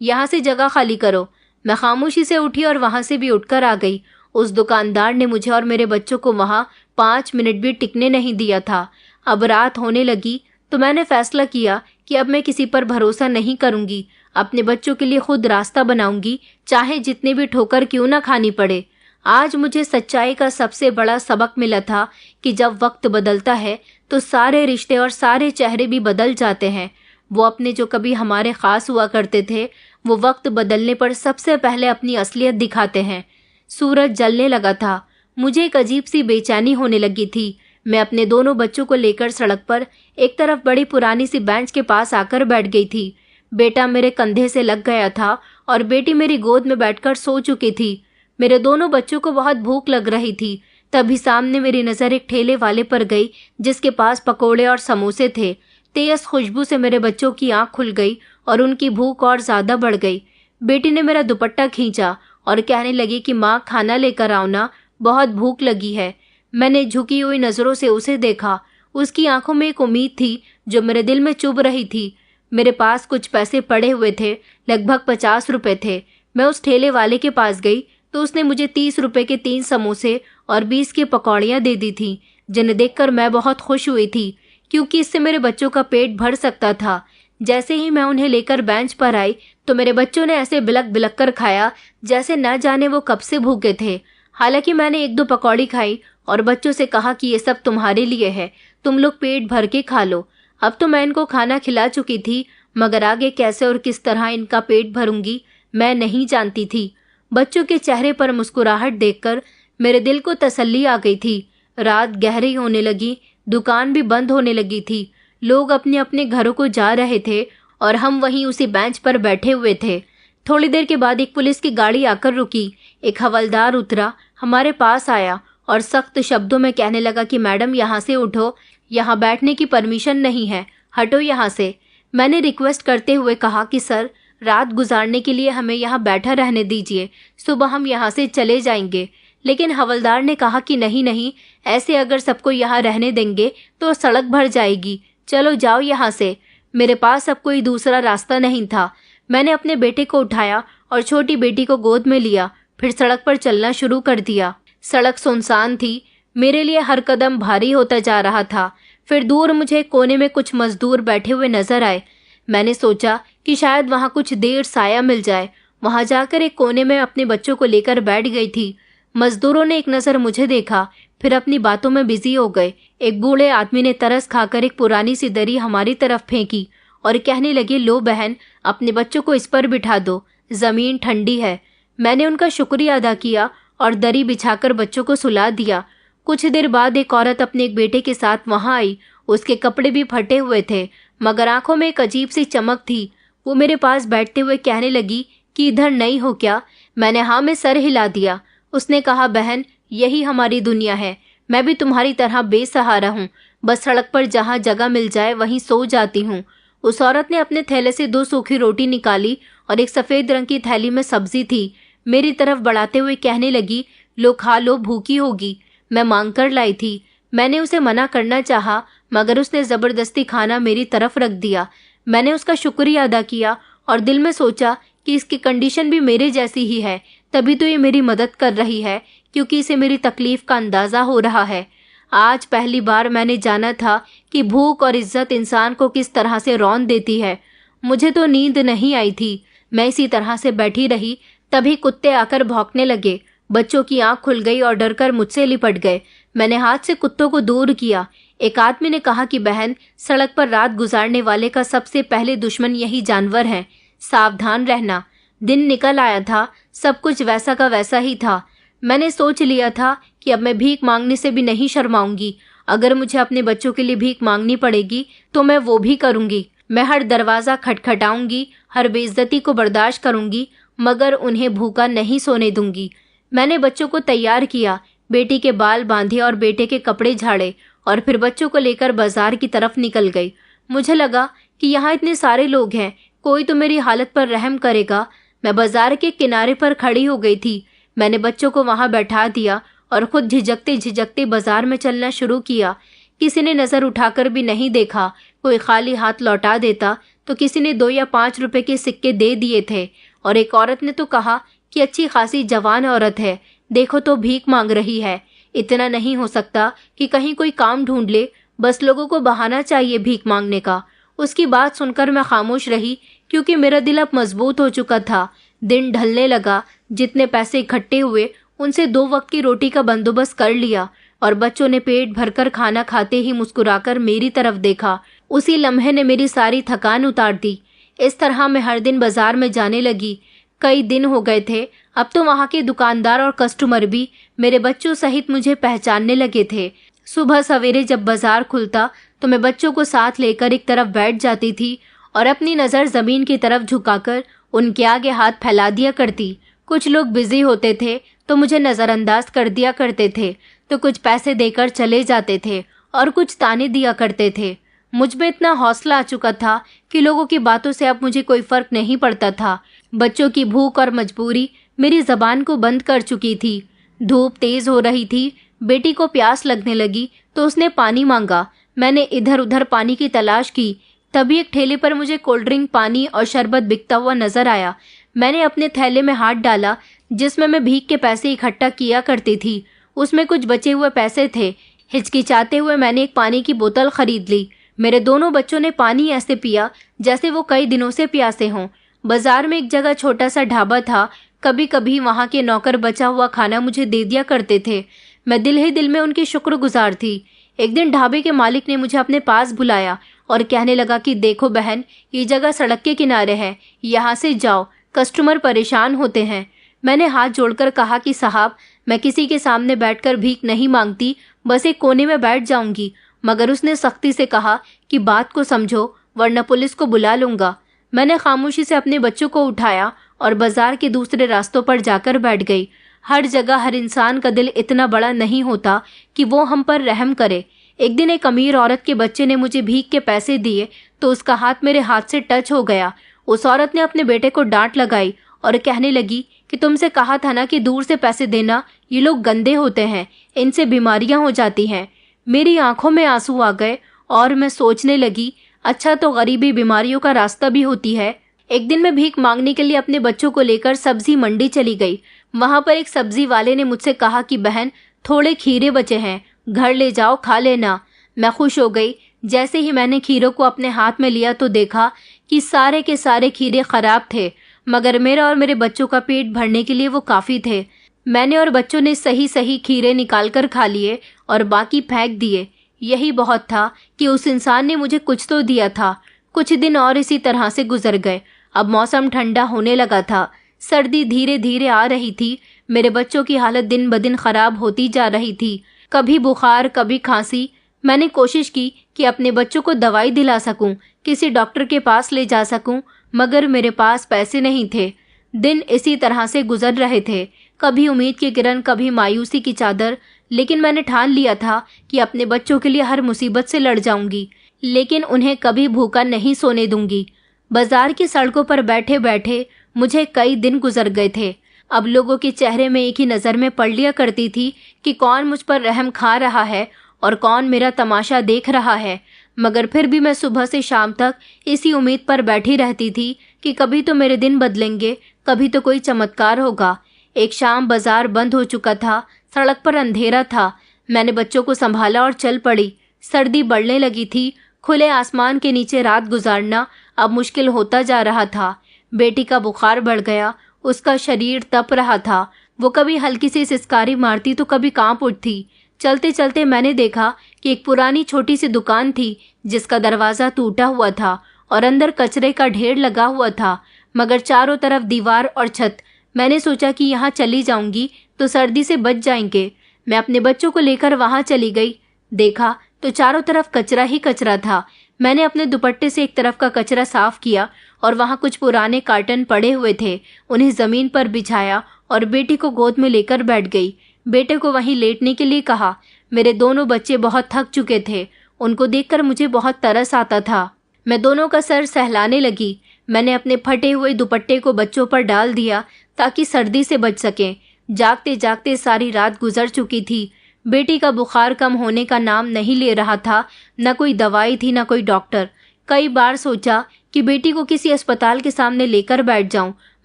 यहाँ से जगह खाली करो। मैं खामोशी से उठी और वहाँ से भी उठकर आ गई। उस दुकानदार ने मुझे और मेरे बच्चों को वहाँ 5 मिनट भी टिकने नहीं दिया था। अब रात होने लगी तो मैंने फैसला किया कि अब मैं किसी पर भरोसा नहीं करूँगी, अपने बच्चों के लिए खुद रास्ता बनाऊंगी, चाहे जितने भी ठोकर क्यों ना खानी पड़े। आज मुझे सच्चाई का सबसे बड़ा सबक मिला था कि जब वक्त बदलता है तो सारे रिश्ते और सारे चेहरे भी बदल जाते हैं। वो अपने जो कभी हमारे ख़ास हुआ करते थे, वो वक्त बदलने पर सबसे पहले अपनी असलियत दिखाते हैं। सूरज जलने लगा था। मुझे एक अजीब सी बेचैनी होने लगी थी। मैं अपने दोनों बच्चों को लेकर सड़क पर एक तरफ बड़ी पुरानी सी बेंच के पास आकर बैठ गई थी। बेटा मेरे कंधे से लग गया था और बेटी मेरी गोद में बैठकर सो चुकी थी। मेरे दोनों बच्चों को बहुत भूख लग रही थी। तभी सामने मेरी नज़र एक ठेले वाले पर गई जिसके पास पकोड़े और समोसे थे। तेज खुशबू से मेरे बच्चों की आंख खुल गई और उनकी भूख और ज़्यादा बढ़ गई। बेटी ने मेरा दुपट्टा खींचा और कहने लगी कि माँ खाना लेकर आओ ना, बहुत भूख लगी है। मैंने झुकी हुई नज़रों से उसे देखा। उसकी आंखों में एक उम्मीद थी जो मेरे दिल में चुभ रही थी। मेरे पास कुछ पैसे पड़े हुए थे, लगभग 50 रुपए थे। मैं उस ठेले वाले के पास गई तो उसने मुझे 30 रुपए के 3 समोसे और 20 की पकौड़ियाँ दे दी थी, जिन्हें देखकर मैं बहुत खुश हुई थी क्योंकि इससे मेरे बच्चों का पेट भर सकता था। जैसे ही मैं उन्हें लेकर बेंच पर आई तो मेरे बच्चों ने ऐसे बिलक बिलक कर खाया जैसे न जाने वो कब से भूखे थे। हालांकि मैंने 1-2 पकौड़ी खाई और बच्चों से कहा कि ये सब तुम्हारे लिए है, तुम लोग पेट भर के खा लो। अब तो मैं इनको खाना खिला चुकी थी, मगर आगे कैसे और किस तरह इनका पेट भरूंगी मैं नहीं जानती थी। बच्चों के चेहरे पर मुस्कुराहट देखकर मेरे दिल को तसल्ली आ गई थी। रात गहरी होने लगी, दुकान भी बंद होने लगी थी। लोग अपने अपने घरों को जा रहे थे और हम वहीं उसी बेंच पर बैठे हुए थे। थोड़ी देर के बाद एक पुलिस की गाड़ी आकर रुकी। एक हवलदार उतरा, हमारे पास आया और सख्त शब्दों में कहने लगा कि मैडम यहाँ से उठो, यहाँ बैठने की परमिशन नहीं है, हटो यहाँ से। मैंने रिक्वेस्ट करते हुए कहा कि सर, रात गुजारने के लिए हमें यहाँ बैठा रहने दीजिए, सुबह हम यहाँ से चले जाएंगे। लेकिन हवलदार ने कहा कि नहीं नहीं, ऐसे अगर सबको यहाँ रहने देंगे तो सड़क भर जाएगी, चलो जाओ यहाँ से। मेरे पास अब कोई दूसरा रास्ता नहीं था। मैंने अपने बेटे को उठाया और छोटी बेटी को गोद में लिया, फिर सड़क पर चलना शुरू कर दिया। सड़क सुनसान थी, मेरे लिए हर कदम भारी होता जा रहा था। फिर दूर मुझे कोने में कुछ मजदूर बैठे हुए नजर आए। मैंने सोचा कि शायद वहाँ कुछ देर साया मिल जाए। वहाँ जाकर एक कोने में अपने बच्चों को लेकर बैठ गई थी। मजदूरों ने एक नज़र मुझे देखा, फिर अपनी बातों में बिजी हो गए। एक बूढ़े आदमी ने तरस खाकर एक पुरानी सी दरी हमारी तरफ फेंकी और कहने लगे, लो बहन, अपने बच्चों को इस पर बिठा दो, ज़मीन ठंडी है। मैंने उनका शुक्रिया अदा किया और दरी बिछाकर बच्चों को सुला दिया। कुछ देर बाद एक औरत अपने एक बेटे के साथ वहाँ आई। उसके कपड़े भी फटे हुए थे, मगर आंखों में एक अजीब सी चमक थी। वो मेरे पास बैठते हुए कहने लगी कि इधर नहीं हो क्या? मैंने हाँ में सर हिला दिया। उसने कहा, बहन, यही हमारी दुनिया है, मैं भी तुम्हारी तरह बेसहारा हूँ, बस सड़क पर जहाँ जगह मिल जाए वहीं सो जाती हूँ। उस औरत ने अपने थैले से 2 सूखी रोटी निकाली और एक सफ़ेद रंग की थैली में सब्जी थी। मेरी तरफ बढ़ाते हुए कहने लगी, लो खा लो, भूखी होगी। मैं मांग कर लाई थी। मैंने उसे मना करना चाहा, मगर उसने ज़बरदस्ती खाना मेरी तरफ रख दिया। मैंने उसका शुक्रिया अदा किया और दिल में सोचा कि इसकी कंडीशन भी मेरे जैसी ही है, तभी तो ये मेरी मदद कर रही है, क्योंकि इसे मेरी तकलीफ़ का अंदाज़ा हो रहा है। आज पहली बार मैंने जाना था कि भूख और इज्जत इंसान को किस तरह से रौंद देती है। मुझे तो नींद नहीं आई थी। मैं इसी तरह से बैठी रही, तभी कुत्ते आकर भौंकने लगे। बच्चों की आंख खुल गई और डरकर मुझसे लिपट गए। मैंने हाथ से कुत्तों को दूर किया। एक आदमी ने कहा कि बहन, सड़क पर रात गुजारने वाले का सबसे पहले दुश्मन यही जानवर है, सावधान रहना। दिन निकल आया था, सब कुछ वैसा का वैसा ही था। मैंने सोच लिया था कि अब मैं भीख मांगने से भी नहीं शर्माऊंगी। अगर मुझे अपने बच्चों के लिए भीख मांगनी पड़ेगी तो मैं वो भी करूंगी। मैं हर दरवाज़ा खटखटाऊंगी, हर बेइज्जती को बर्दाश्त करूंगी, मगर उन्हें भूखा नहीं सोने दूंगी। मैंने बच्चों को तैयार किया, बेटी के बाल बांधे और बेटे के कपड़े झाड़े और फिर बच्चों को लेकर बाजार की तरफ निकल गई। मुझे लगा कि यहाँ इतने सारे लोग हैं, कोई तो मेरी हालत पर रहम करेगा। मैं बाजार के किनारे पर खड़ी हो गई थी। मैंने बच्चों को वहाँ बैठा दिया और खुद झिझकते झिझकते बाजार में चलना शुरू किया। किसी ने नज़र उठाकर भी नहीं देखा। कोई खाली हाथ लौटा देता तो किसी ने 2 या 5 रुपए के सिक्के दे दिए थे। और एक औरत ने तो कहा कि अच्छी खासी जवान औरत है, देखो तो भीख मांग रही है। इतना नहीं हो सकता कि कहीं कोई काम ढूंढ ले, बस लोगों को बहाना चाहिए भीख मांगने का। उसकी बात सुनकर मैं खामोश रही, क्योंकि मेरा दिल अब मजबूत हो चुका था। दिन ढलने लगा। जितने पैसे इकट्ठे हुए उनसे 2 वक्त की रोटी का बंदोबस्त कर लिया और बच्चों ने पेट भरकर खाना खाते ही मुस्कुराकर मेरी तरफ देखा। उसी लम्हे ने मेरी सारी थकान उतार दी। इस तरह मैं हर दिन बाजार में जाने लगी। कई दिन हो गए थे। अब तो वहाँ के दुकानदार और कस्टमर भी मेरे बच्चों सहित मुझे पहचानने लगे थे। सुबह सवेरे जब बाजार खुलता तो मैं बच्चों को साथ लेकर एक तरफ बैठ जाती थी और अपनी नज़र ज़मीन की तरफ झुकाकर उनके आगे हाथ फैला दिया करती। कुछ लोग बिजी होते थे तो मुझे नज़रअंदाज कर दिया करते थे, तो कुछ पैसे देकर चले जाते थे और कुछ ताने दिया करते थे। मुझ में इतना हौसला आ चुका था कि लोगों की बातों से अब मुझे कोई फ़र्क नहीं पड़ता था। बच्चों की भूख और मजबूरी मेरी ज़बान को बंद कर चुकी थी। धूप तेज़ हो रही थी। बेटी को प्यास लगने लगी तो उसने पानी मांगा। मैंने इधर उधर पानी की तलाश की। तभी एक ठेले पर मुझे कोल्ड ड्रिंक, पानी और शरबत बिकता हुआ नजर आया। मैंने अपने थैले में हाथ डाला जिसमें मैं भीख के पैसे इकट्ठा किया करती थी। उसमें कुछ बचे हुए पैसे थे। हिचकिचाते हुए मैंने एक पानी की बोतल खरीद ली। मेरे दोनों बच्चों ने पानी ऐसे पिया जैसे वो कई दिनों से प्यासे हों। बाजार में एक जगह छोटा सा ढाबा था। कभी कभी वहां के नौकर बचा हुआ खाना मुझे दे दिया करते थे। मैं दिल ही दिल में उनकी शुक्रगुजार थी। एक दिन ढाबे के मालिक ने मुझे अपने पास बुलाया और कहने लगा कि देखो बहन, ये जगह सड़क के किनारे है, यहाँ से जाओ, कस्टमर परेशान होते हैं। मैंने हाथ जोड़कर कहा कि साहब, मैं किसी के सामने बैठकर भीख नहीं मांगती, बस एक कोने में बैठ जाऊंगी। मगर उसने सख्ती से कहा कि बात को समझो वरना पुलिस को बुला लूंगा। मैंने खामोशी से अपने बच्चों को उठाया और बाजार के दूसरे रास्तों पर जाकर बैठ गई। हर जगह हर इंसान का दिल इतना बड़ा नहीं होता कि वो हम पर रहम करे। एक दिन एक अमीर औरत के बच्चे ने मुझे भीख के पैसे दिए तो उसका हाथ मेरे हाथ से टच हो गया। उस औरत ने अपने बेटे को डांट लगाई और कहने लगी कि तुमसे कहा था ना कि दूर से पैसे देना, ये लोग गंदे होते हैं, इनसे बीमारियां हो जाती हैं। मेरी आंखों में आंसू आ गए और मैं सोचने लगी, अच्छा तो गरीबी बीमारियों का रास्ता भी होती है। एक दिन मैं भीख मांगने के लिए अपने बच्चों को लेकर सब्जी मंडी चली गई। वहां पर एक सब्जी वाले ने मुझसे कहा कि बहन, थोड़े खीरे बचे हैं, घर ले जाओ, खा लेना। मैं खुश हो गई। जैसे ही मैंने खीरों को अपने हाथ में लिया तो देखा कि सारे के सारे खीरे खराब थे, मगर मेरा और मेरे बच्चों का पेट भरने के लिए वो काफी थे। मैंने और बच्चों ने सही सही खीरे निकालकर खा लिए और बाकी फेंक दिए। यही बहुत था कि उस इंसान ने मुझे कुछ तो दिया था। कुछ दिन और इसी तरह से गुजर गए। अब मौसम ठंडा होने लगा था, सर्दी धीरे धीरे आ रही थी। मेरे बच्चों की हालत दिन ब दिन खराब होती जा रही थी, कभी बुखार कभी खांसी। मैंने कोशिश की कि अपने बच्चों को दवाई दिला सकूं, किसी डॉक्टर के पास ले जा सकूं, मगर मेरे पास पैसे नहीं थे। दिन इसी तरह से गुजर रहे थे, कभी उम्मीद की किरण, कभी मायूसी की चादर। लेकिन मैंने ठान लिया था कि अपने बच्चों के लिए हर मुसीबत से लड़ जाऊंगी, लेकिन उन्हें कभी भूखा नहीं सोने दूंगी। बाजार की सड़कों पर बैठे बैठे मुझे कई दिन गुजर गए थे। अब लोगों के चेहरे में एक ही नज़र में पड़ लिया करती थी कि कौन मुझ पर रहम खा रहा है और कौन मेरा तमाशा देख रहा है। मगर फिर भी मैं सुबह से शाम तक इसी उम्मीद पर बैठी रहती थी कि कभी तो मेरे दिन बदलेंगे, कभी तो कोई चमत्कार होगा। एक शाम बाजार बंद हो चुका था, सड़क पर अंधेरा था। मैंने बच्चों को संभाला और चल पड़ी। सर्दी बढ़ने लगी थी। खुले आसमान के नीचे रात गुजारना अब मुश्किल होता जा रहा था। बेटी का बुखार बढ़ गया, उसका शरीर तप रहा था। वो कभी हल्की सी सिसकारी मारती तो कभी कांप उठती। चलते चलते मैंने देखा कि एक पुरानी छोटी सी दुकान थी जिसका दरवाज़ा टूटा हुआ था और अंदर कचरे का ढेर लगा हुआ था, मगर चारों तरफ दीवार और छत। मैंने सोचा कि यहाँ चली जाऊंगी तो सर्दी से बच जाएंगे। मैं अपने बच्चों को लेकर वहाँ चली गई। देखा तो चारों तरफ कचरा ही कचरा था। मैंने अपने दुपट्टे से एक तरफ का कचरा साफ किया और वहाँ कुछ पुराने कार्टन पड़े हुए थे, उन्हें ज़मीन पर बिछाया और बेटी को गोद में लेकर बैठ गई। बेटे को वहीं लेटने के लिए कहा। मेरे दोनों बच्चे बहुत थक चुके थे, उनको देखकर मुझे बहुत तरस आता था। मैं दोनों का सर सहलाने लगी। मैंने अपने फटे हुए दुपट्टे को बच्चों पर डाल दिया ताकि सर्दी से बच सकें। जागते जागते सारी रात गुजर चुकी थी। बेटी का बुखार कम होने का नाम नहीं ले रहा था। न कोई दवाई थी न कोई डॉक्टर। कई बार सोचा कि बेटी को किसी अस्पताल के सामने लेकर बैठ जाऊं,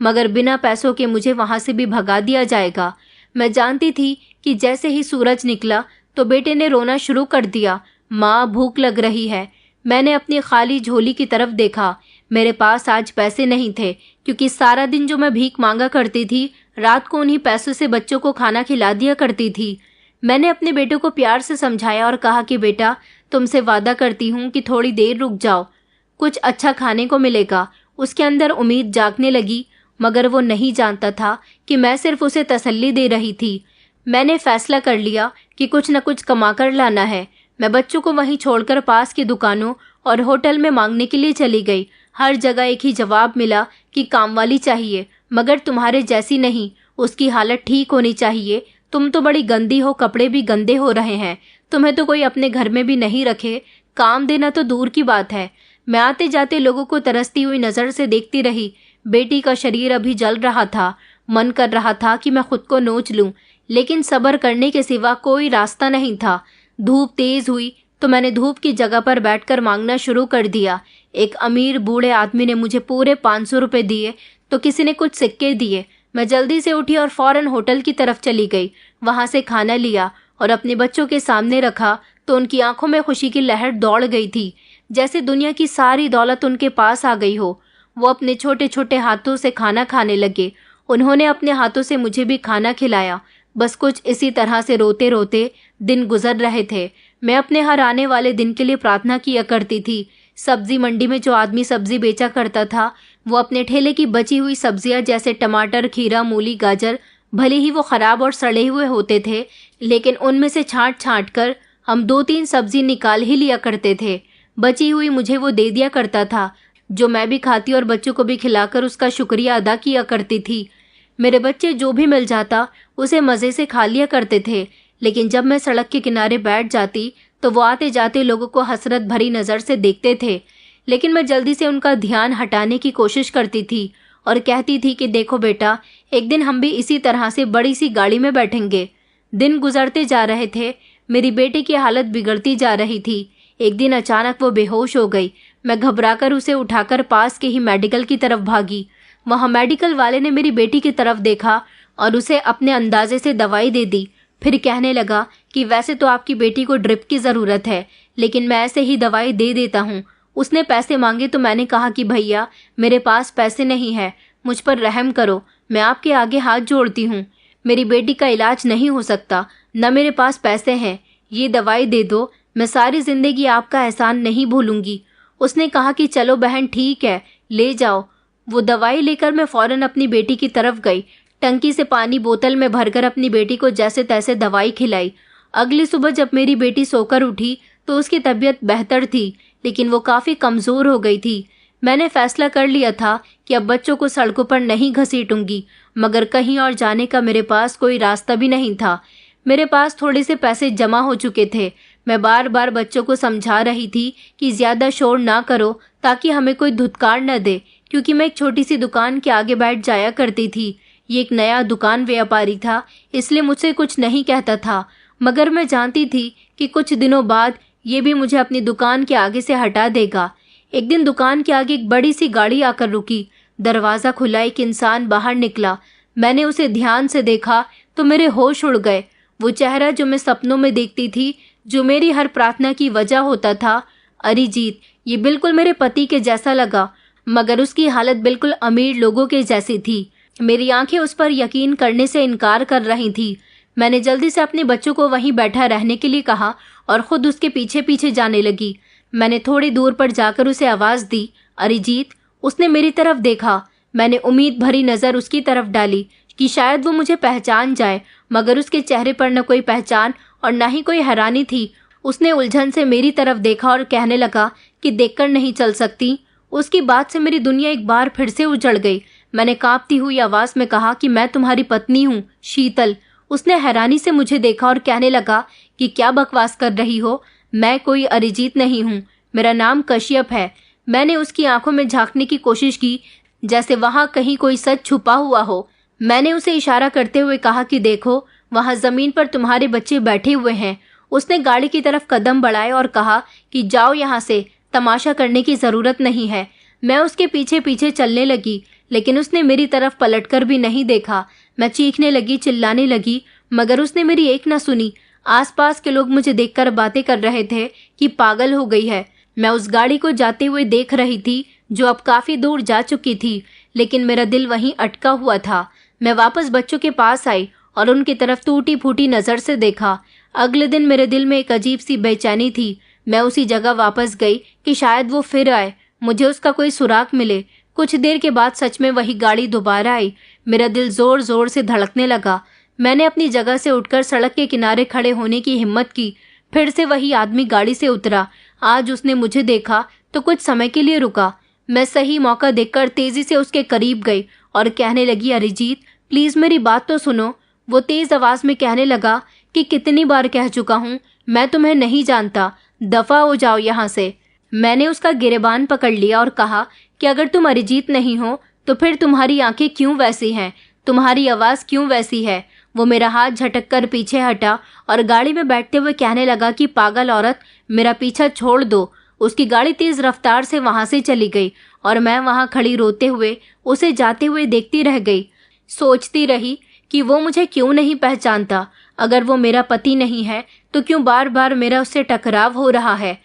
मगर बिना पैसों के मुझे वहां से भी भगा दिया जाएगा। मैं जानती थी कि जैसे ही सूरज निकला तो बेटे ने रोना शुरू कर दिया। माँ, भूख लग रही है। मैंने अपनी खाली झोली की तरफ देखा। मेरे पास आज पैसे नहीं थे, क्योंकि सारा दिन जो मैं भीख मांगा करती थी, रात को उन्हीं पैसों से बच्चों को खाना खिला दिया करती थी। मैंने अपने बेटे को प्यार से समझाया और कहा कि बेटा, तुमसे वादा करती हूँ कि थोड़ी देर रुक जाओ, कुछ अच्छा खाने को मिलेगा। उसके अंदर उम्मीद जागने लगी, मगर वो नहीं जानता था कि मैं सिर्फ उसे तसल्ली दे रही थी। मैंने फैसला कर लिया कि कुछ न कुछ कमाकर लाना है। मैं बच्चों को वहीं छोड़कर पास की दुकानों और होटल में मांगने के लिए चली गई। हर जगह एक ही जवाब मिला कि काम वाली चाहिए, मगर तुम्हारे जैसी नहीं, उसकी हालत ठीक होनी चाहिए। तुम तो बड़ी गंदी हो, कपड़े भी गंदे हो रहे हैं, तुम्हें तो कोई अपने घर में भी नहीं रखे, काम देना तो दूर की बात है। मैं आते जाते लोगों को तरसती हुई नज़र से देखती रही। बेटी का शरीर अभी जल रहा था। मन कर रहा था कि मैं खुद को नोच लूं, लेकिन सब्र करने के सिवा कोई रास्ता नहीं था। धूप तेज हुई तो मैंने धूप की जगह पर बैठकर मांगना शुरू कर दिया। एक अमीर बूढ़े आदमी ने मुझे पूरे 500 रुपये दिए तो किसी ने कुछ सिक्के दिए। मैं जल्दी से उठी और फौरन होटल की तरफ चली गई। वहां से खाना लिया और अपने बच्चों के सामने रखा तो उनकी आंखों में खुशी की लहर दौड़ गई थी। जैसे दुनिया की सारी दौलत उनके पास आ गई हो। वो अपने छोटे छोटे हाथों से खाना खाने लगे। उन्होंने अपने हाथों से मुझे भी खाना खिलाया। बस कुछ इसी तरह से रोते रोते दिन गुजर रहे थे। मैं अपने हर आने वाले दिन के लिए प्रार्थना किया करती थी। सब्जी मंडी में जो आदमी सब्जी बेचा करता था, वो अपने ठेले की बची हुई सब्जियां जैसे टमाटर, खीरा, मूली, गाजर, भले ही वो खराब और सड़े हुए होते थे, लेकिन उनमें से छांट छांट कर हम 2-3 सब्जी निकाल ही लिया करते थे। बची हुई मुझे वो दे दिया करता था, जो मैं भी खाती और बच्चों को भी खिलाकर उसका शुक्रिया अदा किया करती थी। मेरे बच्चे जो भी मिल जाता उसे मज़े से खा लिया करते थे, लेकिन जब मैं सड़क के किनारे बैठ जाती तो वो आते जाते लोगों को हसरत भरी नज़र से देखते थे। लेकिन मैं जल्दी से उनका ध्यान हटाने की कोशिश करती थी और कहती थी कि देखो बेटा, एक दिन हम भी इसी तरह से बड़ी सी गाड़ी में बैठेंगे। दिन गुजरते जा रहे थे। मेरी बेटी की हालत बिगड़ती जा रही थी। एक दिन अचानक वो बेहोश हो गई। मैं घबराकर उसे उठाकर पास के ही मेडिकल की तरफ भागी। वहाँ मेडिकल वाले ने मेरी बेटी की तरफ देखा और उसे अपने अंदाजे से दवाई दे दी। फिर कहने लगा कि वैसे तो आपकी बेटी को ड्रिप की ज़रूरत है, लेकिन मैं ऐसे ही दवाई दे देता हूँ। उसने पैसे मांगे तो मैंने कहा कि भैया, मेरे पास पैसे नहीं है, मुझ पर रहम करो, मैं आपके आगे हाथ जोड़ती हूँ। मेरी बेटी का इलाज नहीं हो सकता, न मेरे पास पैसे हैं। ये दवाई दे दो, मैं सारी ज़िंदगी आपका एहसान नहीं भूलूंगी। उसने कहा कि चलो बहन, ठीक है, ले जाओ। वो दवाई लेकर मैं फ़ौरन अपनी बेटी की तरफ गई। टंकी से पानी बोतल में भरकर अपनी बेटी को जैसे तैसे दवाई खिलाई। अगली सुबह जब मेरी बेटी सोकर उठी तो उसकी तबीयत बेहतर थी, लेकिन वो काफ़ी कमज़ोर हो गई थी। मैंने फैसला कर लिया था कि अब बच्चों को सड़कों पर नहीं घसीटूंगी, मगर कहीं और जाने का मेरे पास कोई रास्ता भी नहीं था। मेरे पास थोड़े से पैसे जमा हो चुके थे। मैं बार बार बच्चों को समझा रही थी कि ज़्यादा शोर ना करो ताकि हमें कोई धुतकार न दे, क्योंकि मैं एक छोटी सी दुकान के आगे बैठ जाया करती थी। ये एक नया दुकान व्यापारी था, इसलिए मुझसे कुछ नहीं कहता था, मगर मैं जानती थी कि कुछ दिनों बाद ये भी मुझे अपनी दुकान के आगे से हटा देगा। एक दिन दुकान के आगे एक बड़ी सी गाड़ी आकर रुकी। दरवाज़ा खुला, एक इंसान बाहर निकला। मैंने उसे ध्यान से देखा तो मेरे होश उड़ गए। वो चेहरा जो मैं सपनों में देखती थी, जो मेरी हर प्रार्थना की वजह होता था, अरिजीत, ये बिल्कुल मेरे पति के जैसा लगा, मगर उसकी हालत बिल्कुल अमीर लोगों के जैसी थी। मेरी आंखें उस पर यकीन करने से इनकार कर रही थी। मैंने जल्दी से अपने बच्चों को वहीं बैठा रहने के लिए कहा और खुद उसके पीछे पीछे जाने लगी। मैंने थोड़ी दूर पर जाकर उसे आवाज़ दी, अरिजीत। उसने मेरी तरफ देखा। मैंने उम्मीद भरी नज़र उसकी तरफ डाली कि शायद वो मुझे पहचान जाए, मगर उसके चेहरे पर न कोई पहचान और न ही कोई हैरानी थी। उसने उलझन से मेरी तरफ देखा और कहने लगा कि देखकर नहीं चल सकती। उसकी बात से मेरी दुनिया एक बार फिर से उजड़ गई। मैंने कांपती हुई आवाज़ में कहा कि मैं तुम्हारी पत्नी हूँ, शीतल। उसने हैरानी से मुझे देखा और कहने लगा कि क्या बकवास कर रही हो, मैं कोई अरिजीत नहीं हूँ, मेरा नाम कश्यप है। मैंने उसकी आंखों में झांकने की कोशिश की, जैसे वहाँ कहीं कोई सच छुपा हुआ हो। मैंने उसे इशारा करते हुए कहा कि देखो, वहाँ ज़मीन पर तुम्हारे बच्चे बैठे हुए हैं। उसने गाड़ी की तरफ कदम बढ़ाए और कहा कि जाओ यहाँ से, तमाशा करने की ज़रूरत नहीं है। मैं उसके पीछे पीछे चलने लगी, लेकिन उसने मेरी तरफ पलटकर भी नहीं देखा। मैं चीखने लगी, चिल्लाने लगी, मगर उसने मेरी एक न सुनी। आसपास के लोग मुझे देखकर बातें कर रहे थे कि पागल हो गई है। मैं उस गाड़ी को जाते हुए देख रही थी, जो अब काफ़ी दूर जा चुकी थी, लेकिन मेरा दिल वहीं अटका हुआ था। मैं वापस बच्चों के पास आई और उनकी तरफ टूटी फूटी नज़र से देखा। अगले दिन मेरे दिल में एक अजीब सी बेचैनी थी। मैं उसी जगह वापस गई कि शायद वो फिर आए, मुझे उसका कोई सुराग मिले। कुछ देर के बाद सच में वही गाड़ी दोबारा आई। मेरा दिल ज़ोर ज़ोर से धड़कने लगा। मैंने अपनी जगह से उठकर सड़क के किनारे खड़े होने की हिम्मत की। फिर से वही आदमी गाड़ी से उतरा। आज उसने मुझे देखा तो कुछ समय के लिए रुका। मैं सही मौका देखकर तेज़ी से उसके करीब गई और कहने लगी, अरिजीत, प्लीज़ मेरी बात तो सुनो। वो तेज़ आवाज़ में कहने लगा कि कितनी बार कह चुका हूँ, मैं तुम्हें नहीं जानता, दफ़ा हो जाओ यहाँ से। मैंने उसका गिरेबान पकड़ लिया और कहा कि अगर तुम अरिजीत नहीं हो तो फिर तुम्हारी आंखें क्यों वैसी हैं, तुम्हारी आवाज़ क्यों वैसी है। वो मेरा हाथ झटक कर पीछे हटा और गाड़ी में बैठते हुए कहने लगा कि पागल औरत, मेरा पीछा छोड़ दो। उसकी गाड़ी तेज़ रफ्तार से वहाँ से चली गई और मैं वहाँ खड़ी रोते हुए उसे जाते हुए देखती रह गई। सोचती रही कि वो मुझे क्यों नहीं पहचानता। अगर वो मेरा पति नहीं है तो क्यों बार बार मेरा उससे टकराव हो रहा है।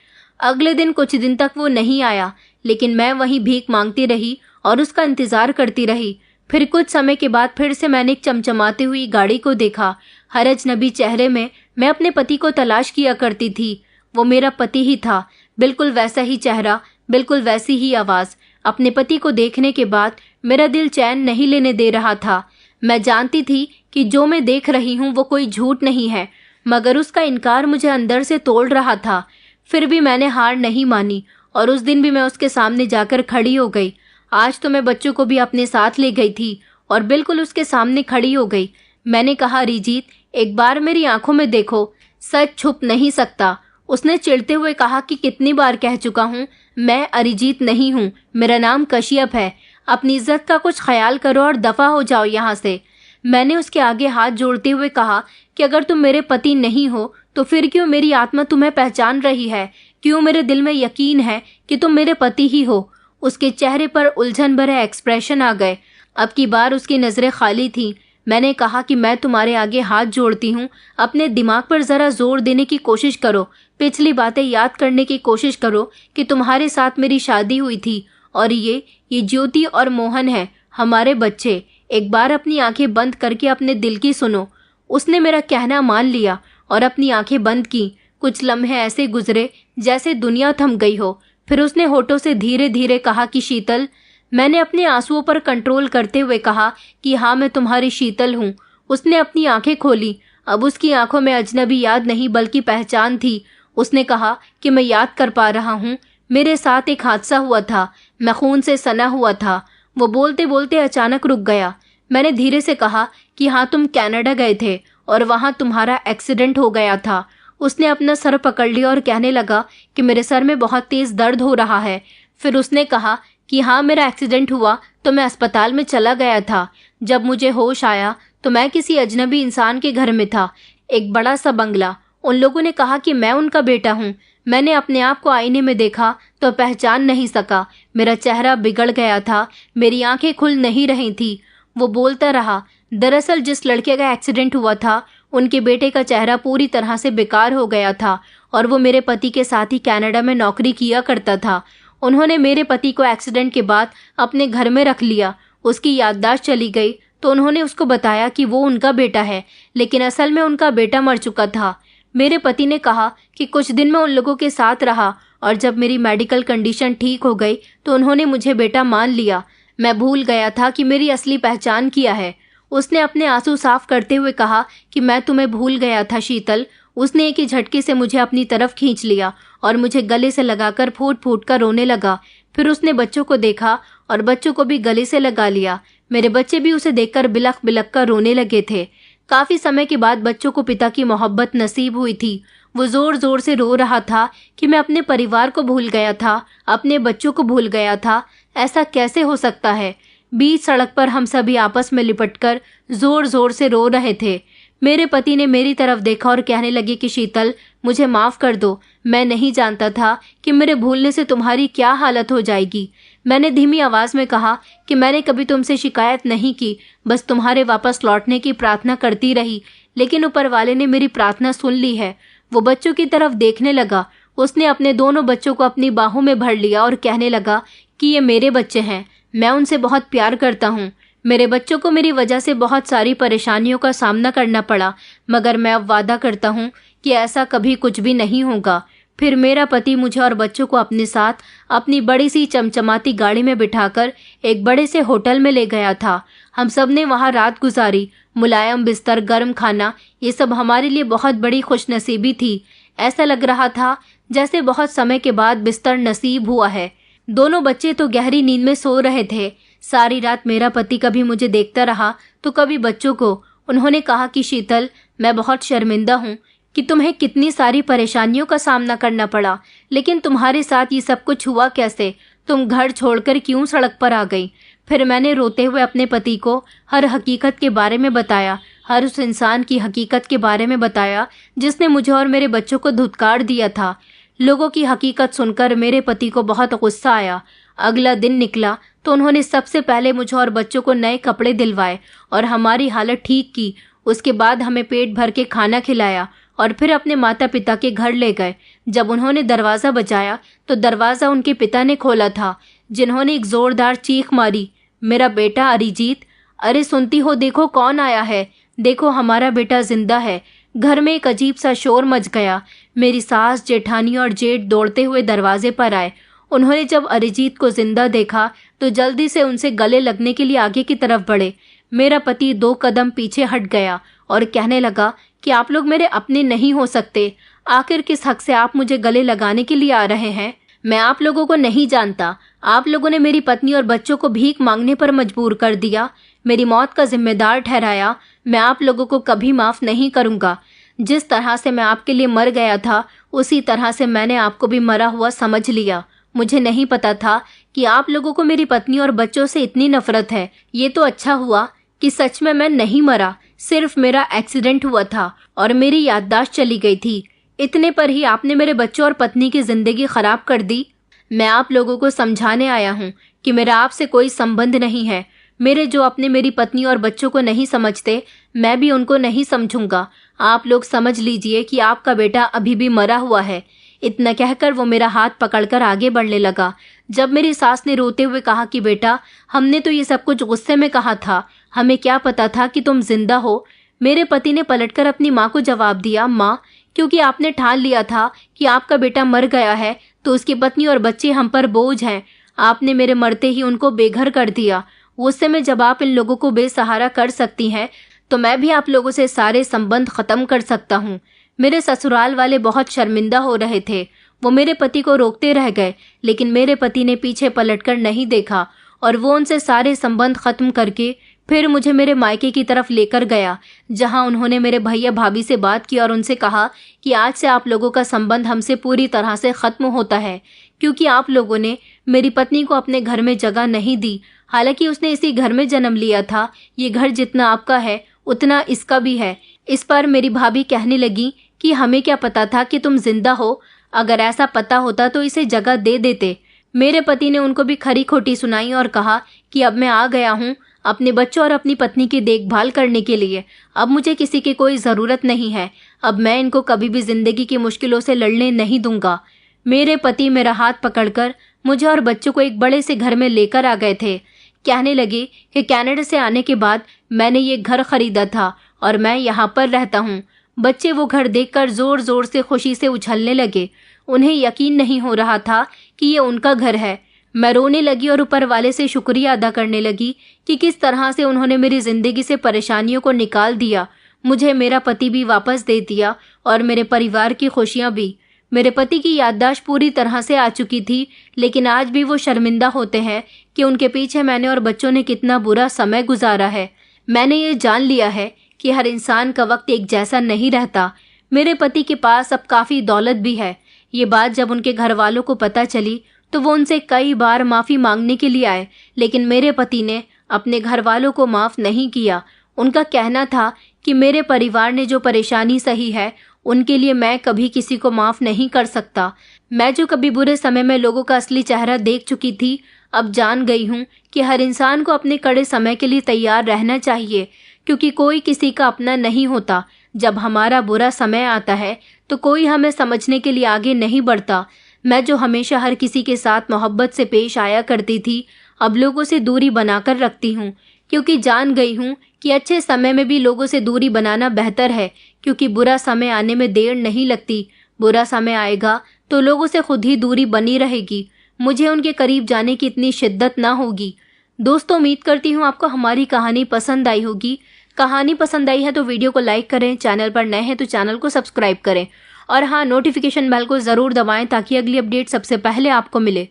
अगले दिन कुछ दिन तक वो नहीं आया, लेकिन मैं वहीं भीख मांगती रही और उसका इंतजार करती रही। फिर कुछ समय के बाद फिर से मैंने एक चमचमाती हुई गाड़ी को देखा। हर अजनबी चेहरे में मैं अपने पति को तलाश किया करती थी। वो मेरा पति ही था, बिल्कुल वैसा ही चेहरा, बिल्कुल वैसी ही आवाज़। अपने पति को देखने के बाद मेरा दिल चैन नहीं लेने दे रहा था। मैं जानती थी कि जो मैं देख रही हूँ वो कोई झूठ नहीं है, मगर उसका इनकार मुझे अंदर से तोड़ रहा था। फिर भी मैंने हार नहीं मानी और उस दिन भी मैं उसके सामने जाकर खड़ी हो गई। आज तो मैं बच्चों को भी अपने साथ ले गई थी और बिल्कुल उसके सामने खड़ी हो गई। मैंने कहा, अरिजीत, एक बार मेरी आंखों में देखो, सच छुप नहीं सकता। उसने चिढ़ते हुए कहा कि कितनी बार कह चुका हूँ, मैं अरिजीत नहीं हूँ, मेरा नाम कश्यप है। अपनी इज्जत का कुछ ख्याल करो और दफा हो जाओ यहाँ से। मैंने उसके आगे हाथ जोड़ते हुए कहा कि अगर तुम मेरे पति नहीं हो तो फिर क्यों मेरी आत्मा तुम्हें पहचान रही है? क्यों मेरे दिल में यकीन है कि तुम मेरे पति ही हो? उसके चेहरे पर उलझन भरे एक्सप्रेशन आ गए। अब की बार उसकी नज़रें खाली थीं। मैंने कहा कि मैं तुम्हारे आगे हाथ जोड़ती हूँ, अपने दिमाग पर ज़रा जोर देने की कोशिश करो, पिछली बातें याद करने की कोशिश करो कि तुम्हारे साथ मेरी शादी हुई थी और ये ज्योति और मोहन है, हमारे बच्चे। एक बार अपनी आंखें बंद करके अपने दिल की सुनो। उसने मेरा कहना मान लिया और अपनी आंखें बंद की। कुछ लम्हे ऐसे गुजरे जैसे दुनिया थम गई हो। फिर उसने होठों से धीरे धीरे कहा कि शीतल। मैंने अपने आंसुओं पर कंट्रोल करते हुए कहा कि हाँ, मैं तुम्हारी शीतल हूँ। उसने अपनी आंखें खोली। अब उसकी आंखों में अजनबी याद नहीं बल्कि पहचान थी। उसने कहा कि मैं याद कर पा रहा हूँ, मेरे साथ एक हादसा हुआ था, मैं खून से सना हुआ था। वो बोलते बोलते अचानक रुक गया। मैंने धीरे से कहा कि हाँ, तुम कनाडा गए थे और वहाँ तुम्हारा एक्सीडेंट हो गया था। उसने अपना सर पकड़ लिया और कहने लगा कि मेरे सर में बहुत तेज़ दर्द हो रहा है। फिर उसने कहा कि हाँ, मेरा एक्सीडेंट हुआ तो मैं अस्पताल में चला गया था। जब मुझे होश आया तो मैं किसी अजनबी इंसान के घर में था, एक बड़ा सा बंगला। उन लोगों ने कहा कि मैं उनका बेटा हूँ। मैंने अपने आप को आईने में देखा तो पहचान नहीं सका। मेरा चेहरा बिगड़ गया था, मेरी आंखें खुल नहीं रही थी। वो बोलता रहा। दरअसल जिस लड़के का एक्सीडेंट हुआ था उनके बेटे का चेहरा पूरी तरह से बेकार हो गया था और वो मेरे पति के साथ ही कनाडा में नौकरी किया करता था। उन्होंने मेरे पति को एक्सीडेंट के बाद अपने घर में रख लिया। उसकी याददाश्त चली गई तो उन्होंने उसको बताया कि वो उनका बेटा है, लेकिन असल में उनका बेटा मर चुका था। मेरे पति ने कहा कि कुछ दिन मैं उन लोगों के साथ रहा और जब मेरी मेडिकल कंडीशन ठीक हो गई तो उन्होंने मुझे बेटा मान लिया। मैं भूल गया था कि मेरी असली पहचान क्या है। उसने अपने आंसू साफ करते हुए कहा कि मैं तुम्हें भूल गया था शीतल। उसने एक ही झटके से मुझे अपनी तरफ खींच लिया और मुझे गले से लगाकर फूट फूट कर रोने लगा। फिर उसने बच्चों को देखा और बच्चों को भी गले से लगा लिया। मेरे बच्चे भी उसे देखकर बिलख बिलख कर रोने लगे थे। काफी समय के बाद बच्चों को पिता की मोहब्बत नसीब हुई थी। वो जोर जोर से रो रहा था कि मैं अपने परिवार को भूल गया था, अपने बच्चों को भूल गया था। ऐसा कैसे हो सकता है? बीच सड़क पर हम सभी आपस में लिपटकर जोर जोर से रो रहे थे। मेरे पति ने मेरी तरफ देखा और कहने लगे कि शीतल, मुझे माफ कर दो, मैं नहीं जानता था कि मेरे भूलने से तुम्हारी क्या हालत हो जाएगी। मैंने धीमी आवाज में कहा कि मैंने कभी तुमसे शिकायत नहीं की, बस तुम्हारे वापस लौटने की प्रार्थना करती रही, लेकिन ऊपर वाले ने मेरी प्रार्थना सुन ली है। वो बच्चों की तरफ देखने लगा। उसने अपने दोनों बच्चों को अपनी बाहों में भर लिया और कहने लगा कि ये मेरे बच्चे हैं, मैं उनसे बहुत प्यार करता हूँ। मेरे बच्चों को मेरी वजह से बहुत सारी परेशानियों का सामना करना पड़ा, मगर मैं अब वादा करता हूँ कि ऐसा कभी कुछ भी नहीं होगा। फिर मेरा पति मुझे और बच्चों को अपने साथ अपनी बड़ी सी चमचमाती गाड़ी में बिठाकर एक बड़े से होटल में ले गया था। हम सब ने वहाँ रात गुजारी। मुलायम बिस्तर, गर्म खाना, ये सब हमारे लिए बहुत बड़ी खुशनसीबी थी। ऐसा लग रहा था जैसे बहुत समय के बाद बिस्तर नसीब हुआ है। दोनों बच्चे तो गहरी नींद में सो रहे थे। सारी रात मेरा पति कभी मुझे देखता रहा तो कभी बच्चों को। उन्होंने कहा कि शीतल, मैं बहुत शर्मिंदा हूँ कि तुम्हें कितनी सारी परेशानियों का सामना करना पड़ा, लेकिन तुम्हारे साथ ये सब कुछ हुआ कैसे? तुम घर छोड़कर क्यों सड़क पर आ गई? फिर मैंने रोते हुए अपने पति को हर हकीकत के बारे में बताया, हर उस इंसान की हकीकत के बारे में बताया जिसने मुझे और मेरे बच्चों को धुतकार दिया था। लोगों की हकीकत सुनकर मेरे पति को बहुत गुस्सा आया। अगला दिन निकला तो उन्होंने सबसे पहले मुझे और बच्चों को नए कपड़े दिलवाए और हमारी हालत ठीक की। उसके बाद हमें पेट भर के खाना खिलाया और फिर अपने माता पिता के घर ले गए। जब उन्होंने दरवाज़ा बजाया तो दरवाज़ा उनके पिता ने खोला था, जिन्होंने एक ज़ोरदार चीख मारी, मेरा बेटा अरिजीत, अरे सुनती हो, देखो कौन आया है, देखो हमारा बेटा जिंदा है। घर में एक अजीब सा शोर मच गया। मेरी सास, जेठानी और जेठ दौड़ते हुए दरवाजे पर आए। उन्होंने जब अरिजीत को जिंदा देखा तो जल्दी से उनसे गले लगने के लिए आगे की तरफ बढ़े। मेरा पति 2 कदम पीछे हट गया और कहने लगा कि आप लोग मेरे अपने नहीं हो सकते। आखिर किस हक से आप मुझे गले लगाने के लिए आ रहे हैं? मैं आप लोगों को नहीं जानता। आप लोगों ने मेरी पत्नी और बच्चों को भीख मांगने पर मजबूर कर दिया, मेरी मौत का जिम्मेदार ठहराया। मैं आप लोगों को कभी माफ़ नहीं करूंगा। जिस तरह से मैं आपके लिए मर गया था, उसी तरह से मैंने आपको भी मरा हुआ समझ लिया। मुझे नहीं पता था कि आप लोगों को मेरी पत्नी और बच्चों से इतनी नफरत है। ये तो अच्छा हुआ कि सच में मैं नहीं मरा, सिर्फ मेरा एक्सीडेंट हुआ था और मेरी याददाश्त चली गई थी। इतने पर ही आपने मेरे बच्चों और पत्नी की जिंदगी खराब कर दी। मैं आप लोगों को समझाने आया हूँ कि मेरा आपसे कोई संबंध नहीं है। मेरे जो अपने मेरी पत्नी और बच्चों को नहीं समझते, मैं भी उनको नहीं समझूंगा। आप लोग समझ लीजिए कि आपका बेटा अभी भी मरा हुआ है। इतना कहकर वो मेरा हाथ पकड़कर आगे बढ़ने लगा। जब मेरी सास ने रोते हुए कहा कि बेटा, हमने तो ये सब कुछ गुस्से में कहा था, हमें क्या पता था कि तुम जिंदा हो। मेरे पति ने पलटकर अपनी माँ को जवाब दिया, माँ, क्योंकि आपने ठान लिया था कि आपका बेटा मर गया है तो उसकी पत्नी और बच्चे हम पर बोझ हैं। आपने मेरे मरते ही उनको बेघर कर दिया। गुस्से में जब आप इन लोगों को बेसहारा कर सकती हैं, तो मैं भी आप लोगों से सारे संबंध खत्म कर सकता हूँ। मेरे ससुराल वाले बहुत शर्मिंदा हो रहे थे। वो मेरे पति को रोकते रह गए, लेकिन मेरे पति ने पीछे पलटकर नहीं देखा और वो उनसे सारे संबंध खत्म करके फिर मुझे मेरे मायके की तरफ लेकर गया, जहां उन्होंने मेरे भैया भाभी से बात की और उनसे कहा कि आज से आप लोगों का संबंध हमसे पूरी तरह से खत्म होता है, क्योंकि आप लोगों ने मेरी पत्नी को अपने घर में जगह नहीं दी। हालांकि उसने इसी घर में जन्म लिया था। ये घर जितना आपका है उतना इसका भी है। इस पर मेरी भाभी कहने लगी कि हमें क्या पता था कि तुम जिंदा हो, अगर ऐसा पता होता तो इसे जगह दे देते। मेरे पति ने उनको भी खरी खोटी सुनाई और कहा कि अब मैं आ गया हूँ अपने बच्चों और अपनी पत्नी की देखभाल करने के लिए। अब मुझे किसी की कोई ज़रूरत नहीं है। अब मैं इनको कभी भी ज़िंदगी की मुश्किलों से लड़ने नहीं दूंगा। मेरे पति मेरा हाथ पकड़कर मुझे और बच्चों को एक बड़े से घर में लेकर आ गए थे। कहने लगे कि कनाडा से आने के बाद मैंने ये घर खरीदा था और मैं यहाँ पर रहता हूँ। बच्चे वो घर देखकर ज़ोर ज़ोर से खुशी से उछलने लगे। उन्हें यकीन नहीं हो रहा था कि ये उनका घर है। मैं रोने लगी और ऊपर वाले से शुक्रिया अदा करने लगी कि किस तरह से उन्होंने मेरी ज़िंदगी से परेशानियों को निकाल दिया। मुझे मेरा पति भी वापस दे दिया और मेरे परिवार की खुशियाँ भी। मेरे पति की याददाश्त पूरी तरह से आ चुकी थी, लेकिन आज भी वो शर्मिंदा होते हैं कि उनके पीछे मैंने और बच्चों ने कितना बुरा समय गुजारा है। मैंने ये जान लिया है कि हर इंसान का वक्त एक जैसा नहीं रहता। मेरे पति के पास अब काफ़ी दौलत भी है। ये बात जब उनके घर वालों को पता चली तो वो उनसे कई बार माफ़ी मांगने के लिए आए, लेकिन मेरे पति ने अपने घर वालों को माफ़ नहीं किया। उनका कहना था कि मेरे परिवार ने जो परेशानी सही है उनके लिए मैं कभी किसी को माफ़ नहीं कर सकता। मैं जो कभी बुरे समय में लोगों का असली चेहरा देख चुकी थी, अब जान गई हूँ कि हर इंसान को अपने कड़े समय के लिए तैयार रहना चाहिए, क्योंकि कोई किसी का अपना नहीं होता। जब हमारा बुरा समय आता है तो कोई हमें समझने के लिए आगे नहीं बढ़ता। मैं जो हमेशा हर किसी के साथ मोहब्बत से पेश आया करती थी, अब लोगों से दूरी बनाकर रखती हूँ, क्योंकि जान गई हूँ कि अच्छे समय में भी लोगों से दूरी बनाना बेहतर है, क्योंकि बुरा समय आने में देर नहीं लगती। बुरा समय आएगा तो लोगों से खुद ही दूरी बनी रहेगी। मुझे उनके करीब जाने की इतनी शिद्दत ना होगी। दोस्तों, उम्मीद करती हूँ आपको हमारी कहानी पसंद आई होगी। कहानी पसंद आई है तो वीडियो को लाइक करें, चैनल पर नए हैं तो चैनल को सब्सक्राइब करें और हाँ, नोटिफिकेशन बेल को ज़रूर दबाएं ताकि अगली अपडेट सबसे पहले आपको मिले।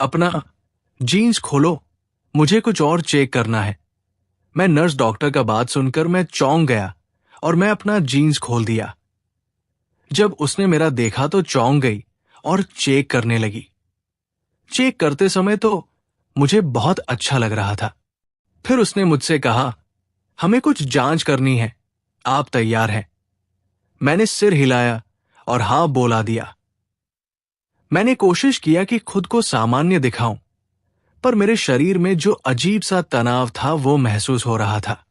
अपना जीन्स खोलो, मुझे कुछ और चेक करना है। मैं नर्स डॉक्टर का बात सुनकर मैं चौंक गया और मैं अपना जीन्स खोल दिया। जब उसने मेरा देखा तो चौंक गई और चेक करने लगी। चेक करते समय तो मुझे बहुत अच्छा लग रहा था। फिर उसने मुझसे कहा, हमें कुछ जांच करनी है, आप तैयार हैं? मैंने सिर हिलाया और हाँ बोला दिया। मैंने कोशिश किया कि खुद को सामान्य दिखाऊं, पर मेरे शरीर में जो अजीब सा तनाव था वो महसूस हो रहा था।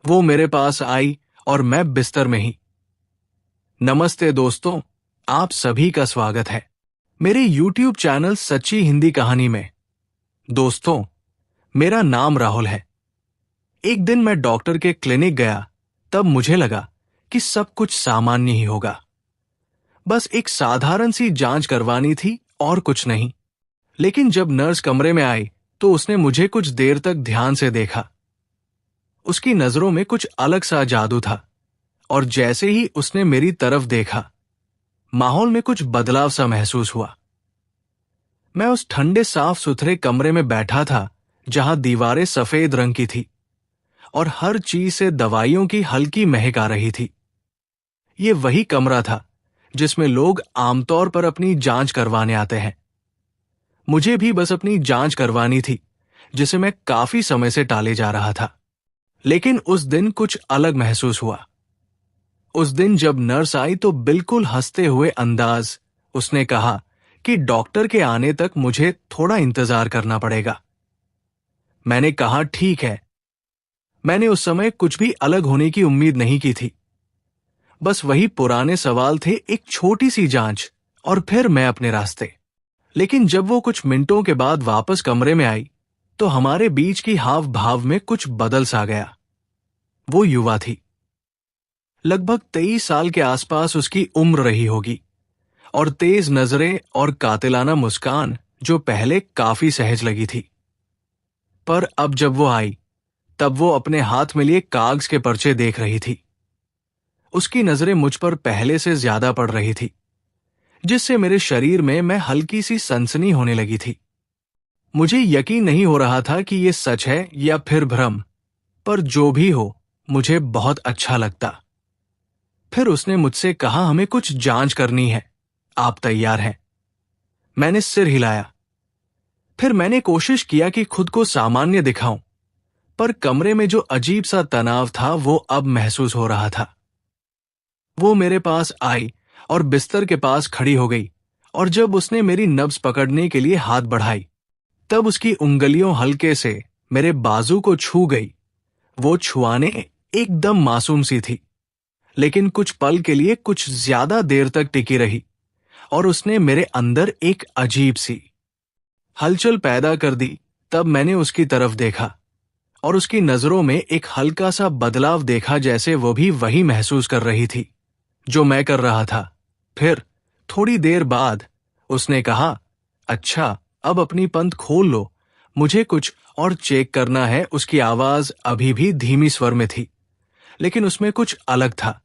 वो मेरे पास आई और मैं बिस्तर में ही। नमस्ते दोस्तों, आप सभी का स्वागत है मेरे YouTube चैनल सच्ची हिंदी कहानी में। दोस्तों, मेरा नाम राहुल है। एक दिन मैं डॉक्टर के क्लिनिक गया, तब मुझे लगा कि सब कुछ सामान्य ही होगा। बस एक साधारण सी जांच करवानी थी और कुछ नहीं। लेकिन जब नर्स कमरे में आई तो उसने मुझे कुछ देर तक ध्यान से देखा। उसकी नजरों में कुछ अलग सा जादू था और जैसे ही उसने मेरी तरफ देखा, माहौल में कुछ बदलाव सा महसूस हुआ। मैं उस ठंडे साफ सुथरे कमरे में बैठा था जहां दीवारें सफेद रंग की थी और हर चीज से दवाइयों की हल्की महक आ रही थी। ये वही कमरा था जिसमें लोग आमतौर पर अपनी जांच करवाने आते हैं। मुझे भी बस अपनी जांच करवानी थी, जिसे मैं काफी समय से टाले जा रहा था। लेकिन उस दिन कुछ अलग महसूस हुआ। उस दिन जब नर्स आई तो बिल्कुल हंसते हुए अंदाज उसने कहा कि डॉक्टर के आने तक मुझे थोड़ा इंतजार करना पड़ेगा। मैंने कहा ठीक है। मैंने उस समय कुछ भी अलग होने की उम्मीद नहीं की थी। बस वही पुराने सवाल थे, एक छोटी सी जांच और फिर मैं अपने रास्ते। लेकिन जब वो कुछ मिनटों के बाद वापस कमरे में आई तो हमारे बीच की हाव भाव में कुछ बदल सा गया। वो युवा थी। लगभग 23 साल के आसपास उसकी उम्र रही होगी और तेज नजरें और कातिलाना मुस्कान जो पहले काफी सहज लगी थी। पर अब जब वो आई तब वो अपने हाथ में लिए कागज के पर्चे देख रही थी। उसकी नजरें मुझ पर पहले से ज्यादा पड़ रही थी, जिससे मेरे शरीर में मैं हल्की सी सनसनी होने लगी थी। मुझे यकीन नहीं हो रहा था कि ये सच है या फिर भ्रम, पर जो भी हो मुझे बहुत अच्छा लगता। फिर उसने मुझसे कहा, हमें कुछ जांच करनी है, आप तैयार हैं? मैंने सिर हिलाया। फिर मैंने कोशिश किया कि खुद को सामान्य दिखाऊं, पर कमरे में जो अजीब सा तनाव था वो अब महसूस हो रहा था। वो मेरे पास आई और बिस्तर के पास खड़ी हो गई और जब उसने मेरी नब्ज पकड़ने के लिए हाथ बढ़ाई तब उसकी उंगलियों हल्के से मेरे बाजू को छू गई। वो छुआने एकदम मासूम सी थी, लेकिन कुछ पल के लिए कुछ ज्यादा देर तक टिकी रही और उसने मेरे अंदर एक अजीब सी हलचल पैदा कर दी। तब मैंने उसकी तरफ देखा और उसकी नजरों में एक हल्का सा बदलाव देखा, जैसे वो भी वही महसूस कर रही थी जो मैं कर रहा था। फिर थोड़ी देर बाद उसने कहा, अच्छा अब अपनी पंथ खोल लो, मुझे कुछ और चेक करना है। उसकी आवाज अभी भी धीमी स्वर में थी, लेकिन उसमें कुछ अलग था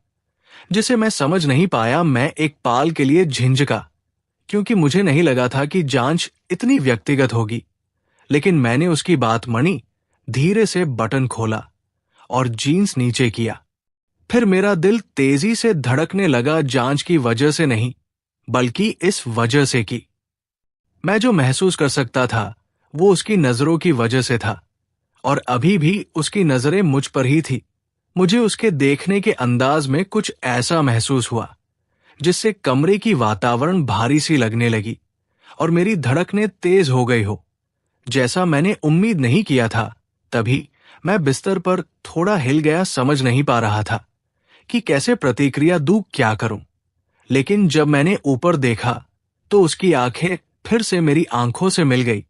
जिसे मैं समझ नहीं पाया। मैं एक पाल के लिए झिंझका, क्योंकि मुझे नहीं लगा था कि जांच इतनी व्यक्तिगत होगी। लेकिन मैंने उसकी बात मानी, धीरे से बटन खोला और जीन्स नीचे किया। फिर मेरा दिल तेजी से धड़कने लगा, जांच की वजह से नहीं बल्कि इस वजह से कि मैं जो महसूस कर सकता था वो उसकी नजरों की वजह से था और अभी भी उसकी नजरें मुझ पर ही थी। मुझे उसके देखने के अंदाज में कुछ ऐसा महसूस हुआ जिससे कमरे की वातावरण भारी सी लगने लगी और मेरी धड़कनें तेज हो गई हो, जैसा मैंने उम्मीद नहीं किया था। तभी मैं बिस्तर पर थोड़ा हिल गया, समझ नहीं पा रहा था कि कैसे प्रतिक्रिया दूं, क्या करूं। लेकिन जब मैंने ऊपर देखा तो उसकी आंखें फिर से मेरी आंखों से मिल गई।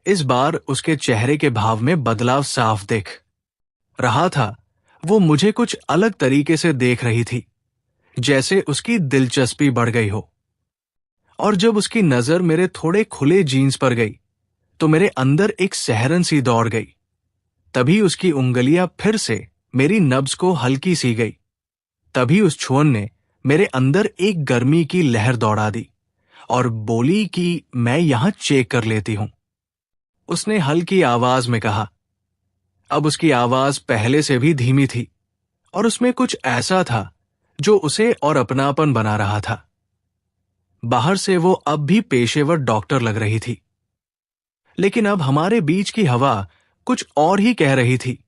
इस बार उसके चेहरे के भाव में बदलाव साफ दिख रहा था। वो मुझे कुछ अलग तरीके से देख रही थी, जैसे उसकी दिलचस्पी बढ़ गई हो। और जब उसकी नजर मेरे थोड़े खुले जीन्स पर गई तो मेरे अंदर एक सहरन सी दौड़ गई। तभी उसकी उंगलियां फिर से मेरी नब्ज को हल्की सी गई। तभी उस छुअन ने मेरे अंदर एक गर्मी की लहर दौड़ा दी और बोली कि मैं यहां चेक कर लेती हूं। उसने हल्की आवाज में कहा। अब उसकी आवाज पहले से भी धीमी थी और उसमें कुछ ऐसा था जो उसे और अपनापन बना रहा था। बाहर से वो अब भी पेशेवर डॉक्टर लग रही थी, लेकिन अब हमारे बीच की हवा कुछ और ही कह रही थी,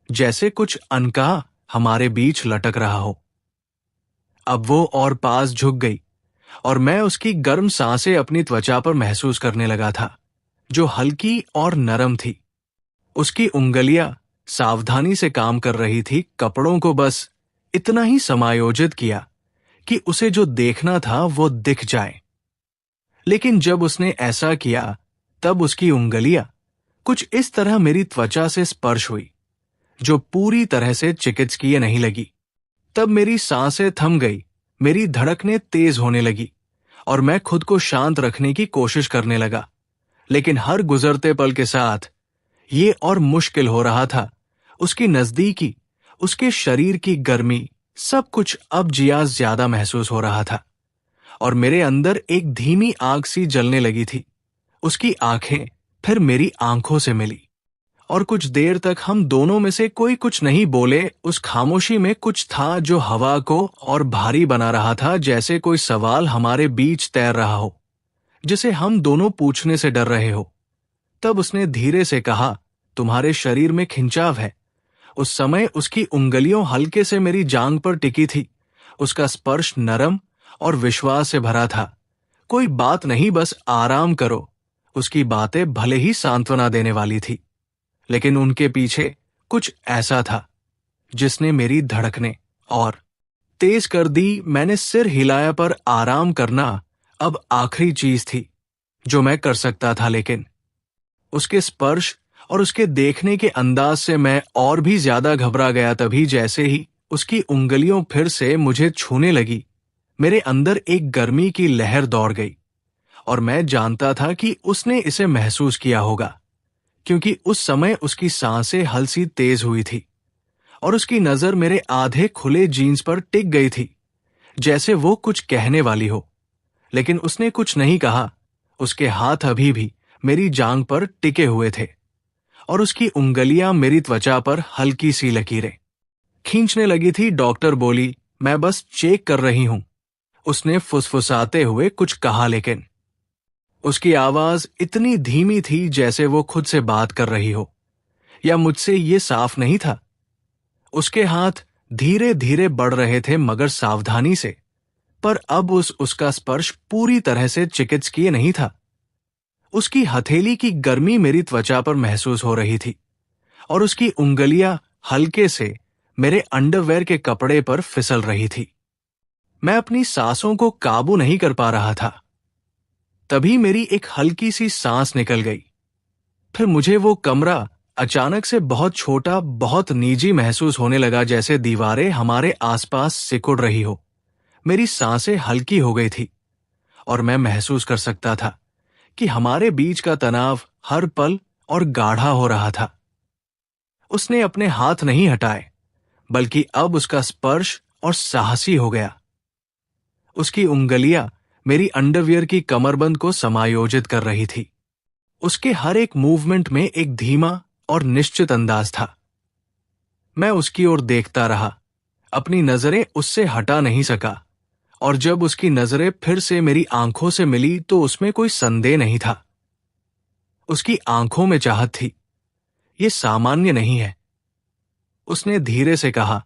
जैसे कुछ अनकहा हमारे बीच लटक रहा हो। अब वो और पास झुक गई और मैं उसकी गर्म सांसें अपनी त्वचा पर महसूस करने लगा था, जो हल्की और नरम थी। उसकी उंगलियां सावधानी से काम कर रही थी, कपड़ों को बस इतना ही समायोजित किया कि उसे जो देखना था वो दिख जाए। लेकिन जब उसने ऐसा किया तब उसकी उंगलियां कुछ इस तरह मेरी त्वचा से स्पर्श हुई जो पूरी तरह से चिकित्सकीय नहीं लगी। तब मेरी सांसें थम गई, मेरी धड़कनें तेज होने लगी और मैं खुद को शांत रखने की कोशिश करने लगा। लेकिन हर गुजरते पल के साथ ये और मुश्किल हो रहा था। उसकी नजदीकी, उसके शरीर की गर्मी, सब कुछ अब जिया ज्यादा महसूस हो रहा था और मेरे अंदर एक धीमी आग सी जलने लगी थी। उसकी आंखें फिर मेरी आंखों से मिली और कुछ देर तक हम दोनों में से कोई कुछ नहीं बोले। उस खामोशी में कुछ था जो हवा को और भारी बना रहा था, जैसे कोई सवाल हमारे बीच तैर रहा हो जिसे हम दोनों पूछने से डर रहे हो। तब उसने धीरे से कहा, तुम्हारे शरीर में खिंचाव है। उस समय उसकी उंगलियों हल्के से मेरी जांघ पर टिकी थी। उसका स्पर्श नरम और विश्वास से भरा था। कोई बात नहीं, बस आराम करो। उसकी बातें भले ही सांत्वना देने वाली थी, लेकिन उनके पीछे कुछ ऐसा था जिसने मेरी धड़कनें और तेज कर दी। मैंने सिर हिलाया, पर आराम करना अब आखिरी चीज थी जो मैं कर सकता था। लेकिन उसके स्पर्श और उसके देखने के अंदाज से मैं और भी ज्यादा घबरा गया। तभी जैसे ही उसकी उंगलियों फिर से मुझे छूने लगी, मेरे अंदर एक गर्मी की लहर दौड़ गई और मैं जानता था कि उसने इसे महसूस किया होगा, क्योंकि उस समय उसकी सांसें हल्की तेज हुई थी और उसकी नजर मेरे आधे खुले जीन्स पर टिक गई थी, जैसे वो कुछ कहने वाली हो। लेकिन उसने कुछ नहीं कहा। उसके हाथ अभी भी मेरी जांघ पर टिके हुए थे और उसकी उंगलियां मेरी त्वचा पर हल्की सी लकीरें खींचने लगी थी। डॉक्टर बोली, मैं बस चेक कर रही हूं। उसने फुसफुसाते हुए कुछ कहा, लेकिन उसकी आवाज इतनी धीमी थी जैसे वो खुद से बात कर रही हो या मुझसे। ये साफ नहीं था। उसके हाथ धीरे धीरे बढ़ रहे थे, मगर सावधानी से। पर अब उसका स्पर्श पूरी तरह से चिकित्सकीय नहीं था। उसकी हथेली की गर्मी मेरी त्वचा पर महसूस हो रही थी और उसकी उंगलियां हल्के से मेरे अंडरवेयर के कपड़े पर फिसल रही थी। मैं अपनी सांसों को काबू नहीं कर पा रहा था। तभी मेरी एक हल्की सी सांस निकल गई। फिर मुझे वो कमरा अचानक से बहुत छोटा, बहुत निजी महसूस होने लगा, जैसे दीवारें हमारे आसपास सिकुड़ रही हो। मेरी सांसें हल्की हो गई थी और मैं महसूस कर सकता था कि हमारे बीच का तनाव हर पल और गाढ़ा हो रहा था। उसने अपने हाथ नहीं हटाए, बल्कि अब उसका स्पर्श और साहसी हो गया। उसकी उंगलियां मेरी अंडरवियर की कमरबंद को समायोजित कर रही थी। उसके हर एक मूवमेंट में एक धीमा और निश्चित अंदाज था। मैं उसकी ओर देखता रहा, अपनी नजरें उससे हटा नहीं सका। और जब उसकी नजरें फिर से मेरी आंखों से मिली तो उसमें कोई संदेह नहीं था। उसकी आंखों में चाहत थी। ये सामान्य नहीं है, उसने धीरे से कहा,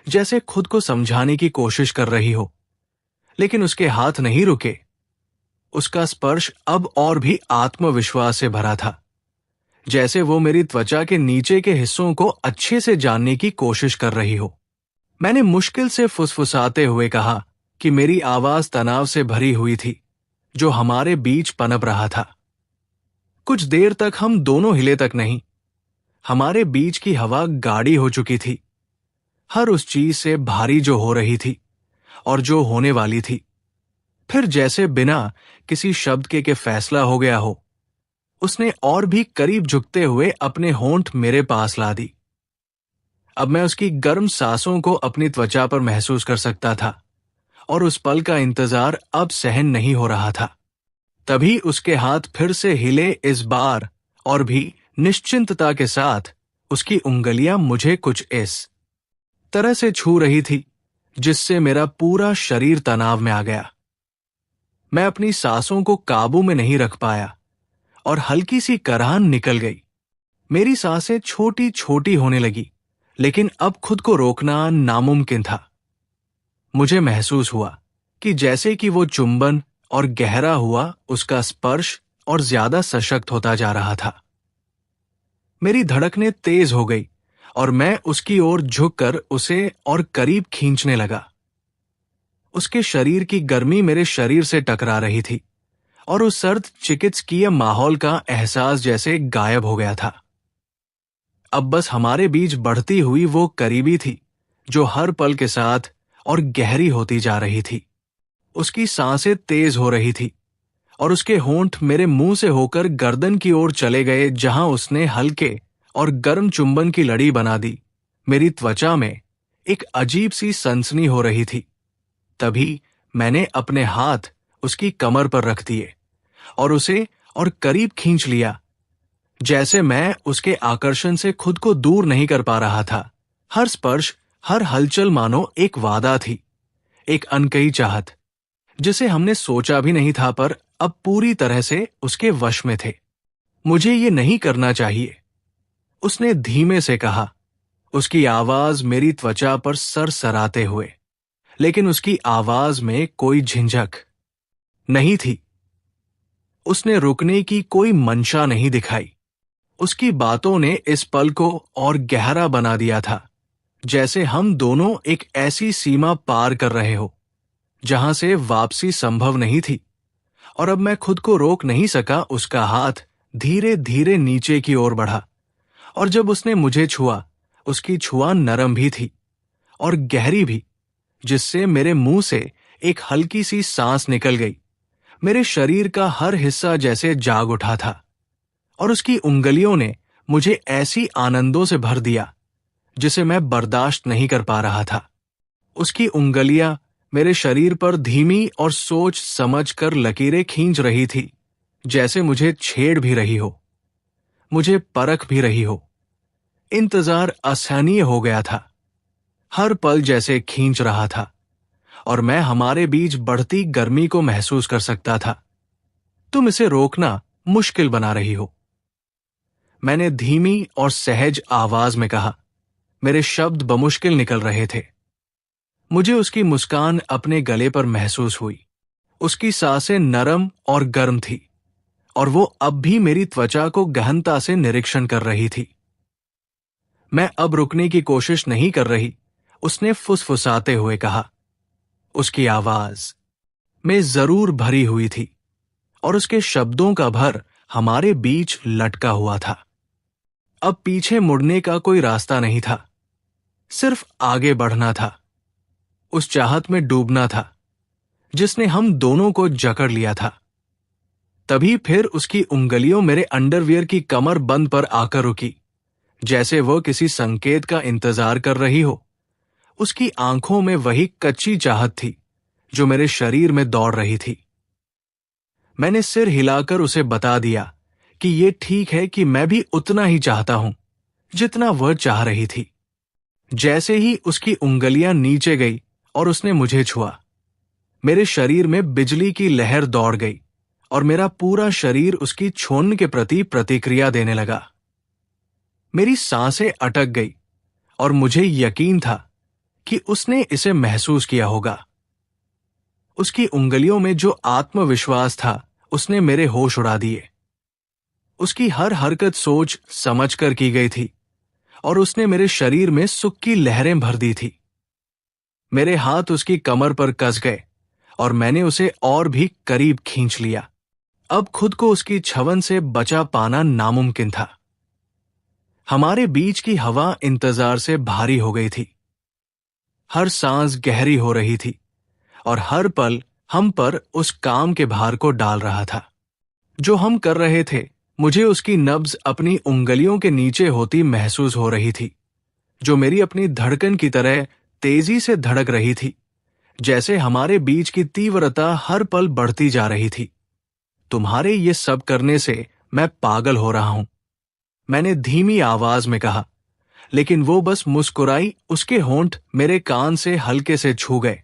जैसे खुद को समझाने की कोशिश कर रही हो। लेकिन उसके हाथ नहीं रुके। उसका स्पर्श अब और भी आत्मविश्वास से भरा था, जैसे वो मेरी त्वचा के नीचे के हिस्सों को अच्छे से जानने की कोशिश कर रही हो। मैंने मुश्किल से फुसफुसाते हुए कहा कि मेरी आवाज तनाव से भरी हुई थी जो हमारे बीच पनप रहा था। कुछ देर तक हम दोनों हिले तक नहीं। हमारे बीच की हवा गाढ़ी हो चुकी थी, हर उस चीज से भारी जो हो रही थी और जो होने वाली थी। फिर जैसे बिना किसी शब्द के फैसला हो गया हो, उसने और भी करीब झुकते हुए अपने होंठ मेरे पास ला दी। अब मैं उसकी गर्म सांसों को अपनी त्वचा पर महसूस कर सकता था और उस पल का इंतजार अब सहन नहीं हो रहा था। तभी उसके हाथ फिर से हिले, इस बार और भी निश्चिंतता के साथ। उसकी उंगलियां मुझे कुछ इस तरह से छू रही थी जिससे मेरा पूरा शरीर तनाव में आ गया। मैं अपनी सांसों को काबू में नहीं रख पाया और हल्की सी कराहन निकल गई। मेरी सांसें छोटी छोटी होने लगी, लेकिन अब खुद को रोकना नामुमकिन था। मुझे महसूस हुआ कि जैसे कि वो चुंबन और गहरा हुआ, उसका स्पर्श और ज्यादा सशक्त होता जा रहा था। मेरी धड़कनें तेज हो गई और मैं उसकी ओर झुककर उसे और करीब खींचने लगा। उसके शरीर की गर्मी मेरे शरीर से टकरा रही थी और उस सर्द चिकित्सकीय माहौल का एहसास जैसे गायब हो गया था। अब बस हमारे बीच बढ़ती हुई वो करीबी थी जो हर पल के साथ और गहरी होती जा रही थी। उसकी सांसें तेज हो रही थी और उसके होंठ मेरे मुंह से होकर गर्दन की ओर चले गए, जहां उसने हल्के और गर्म चुंबन की लड़ी बना दी। मेरी त्वचा में एक अजीब सी सनसनी हो रही थी। तभी मैंने अपने हाथ उसकी कमर पर रख दिए और उसे और करीब खींच लिया, जैसे मैं उसके आकर्षण से खुद को दूर नहीं कर पा रहा था। हर स्पर्श, हर हलचल मानो एक वादा थी, एक अनकही चाहत, जिसे हमने सोचा भी नहीं था, पर अब पूरी तरह से उसके वश में थे। मुझे ये नहीं करना चाहिए, उसने धीमे से कहा, उसकी आवाज मेरी त्वचा पर सरसराते हुए। लेकिन उसकी आवाज में कोई झिंझक नहीं थी। उसने रुकने की कोई मंशा नहीं दिखाई। उसकी बातों ने इस पल को और गहरा बना दिया था, जैसे हम दोनों एक ऐसी सीमा पार कर रहे हो जहां से वापसी संभव नहीं थी। और अब मैं खुद को रोक नहीं सका। उसका हाथ धीरे धीरे नीचे की ओर बढ़ा और जब उसने मुझे छुआ, उसकी छुआ नरम भी थी और गहरी भी, जिससे मेरे मुंह से एक हल्की सी सांस निकल गई। मेरे शरीर का हर हिस्सा जैसे जाग उठा था और उसकी उंगलियों ने मुझे ऐसी आनंदों से भर दिया जिसे मैं बर्दाश्त नहीं कर पा रहा था। उसकी उंगलियां मेरे शरीर पर धीमी और सोच समझ कर लकीरें खींच रही थी, जैसे मुझे छेड़ भी रही हो, मुझे परख भी रही हो। इंतजार असहनीय हो गया था, हर पल जैसे खींच रहा था और मैं हमारे बीच बढ़ती गर्मी को महसूस कर सकता था। तुम इसे रोकना मुश्किल बना रही हो, मैंने धीमी और सहज आवाज में कहा। मेरे शब्द बमुश्किल निकल रहे थे। मुझे उसकी मुस्कान अपने गले पर महसूस हुई। उसकी सांसें नरम और गर्म थी और वो अब भी मेरी त्वचा को गहनता से निरीक्षण कर रही थी। मैं अब रुकने की कोशिश नहीं कर रही, उसने फुसफुसाते हुए कहा। उसकी आवाज में जरूर भरी हुई थी और उसके शब्दों का भर हमारे बीच लटका हुआ था। अब पीछे मुड़ने का कोई रास्ता नहीं था, सिर्फ आगे बढ़ना था, उस चाहत में डूबना था जिसने हम दोनों को जकड़ लिया था। तभी फिर उसकी उंगलियों मेरे अंडरवियर की कमर बंद पर आकर रुकी, जैसे वो किसी संकेत का इंतजार कर रही हो। उसकी आंखों में वही कच्ची चाहत थी जो मेरे शरीर में दौड़ रही थी। मैंने सिर हिलाकर उसे बता दिया कि ये ठीक है कि मैं भी उतना ही चाहता हूं जितना वह चाह रही थी। जैसे ही उसकी उंगलियां नीचे गई और उसने मुझे छुआ, मेरे शरीर में बिजली की लहर दौड़ गई और मेरा पूरा शरीर उसकी छूने के प्रति प्रतिक्रिया देने लगा। मेरी सांसें अटक गई और मुझे यकीन था कि उसने इसे महसूस किया होगा। उसकी उंगलियों में जो आत्मविश्वास था, उसने मेरे होश उड़ा दिए। उसकी हर हरकत सोच समझकर की गई थी और उसने मेरे शरीर में सुख की लहरें भर दी थी। मेरे हाथ उसकी कमर पर कस गए और मैंने उसे और भी करीब खींच लिया। अब खुद को उसकी छवन से बचा पाना नामुमकिन था। हमारे बीच की हवा इंतजार से भारी हो गई थी। हर सांस गहरी हो रही थी और हर पल हम पर उस काम के भार को डाल रहा था जो हम कर रहे थे। मुझे उसकी नब्ज अपनी उंगलियों के नीचे होती महसूस हो रही थी, जो मेरी अपनी धड़कन की तरह तेजी से धड़क रही थी, जैसे हमारे बीच की तीव्रता हर पल बढ़ती जा रही थी। तुम्हारे ये सब करने से मैं पागल हो रहा हूं, मैंने धीमी आवाज में कहा, लेकिन वो बस मुस्कुराई। उसके होंठ मेरे कान से हल्के से छू गए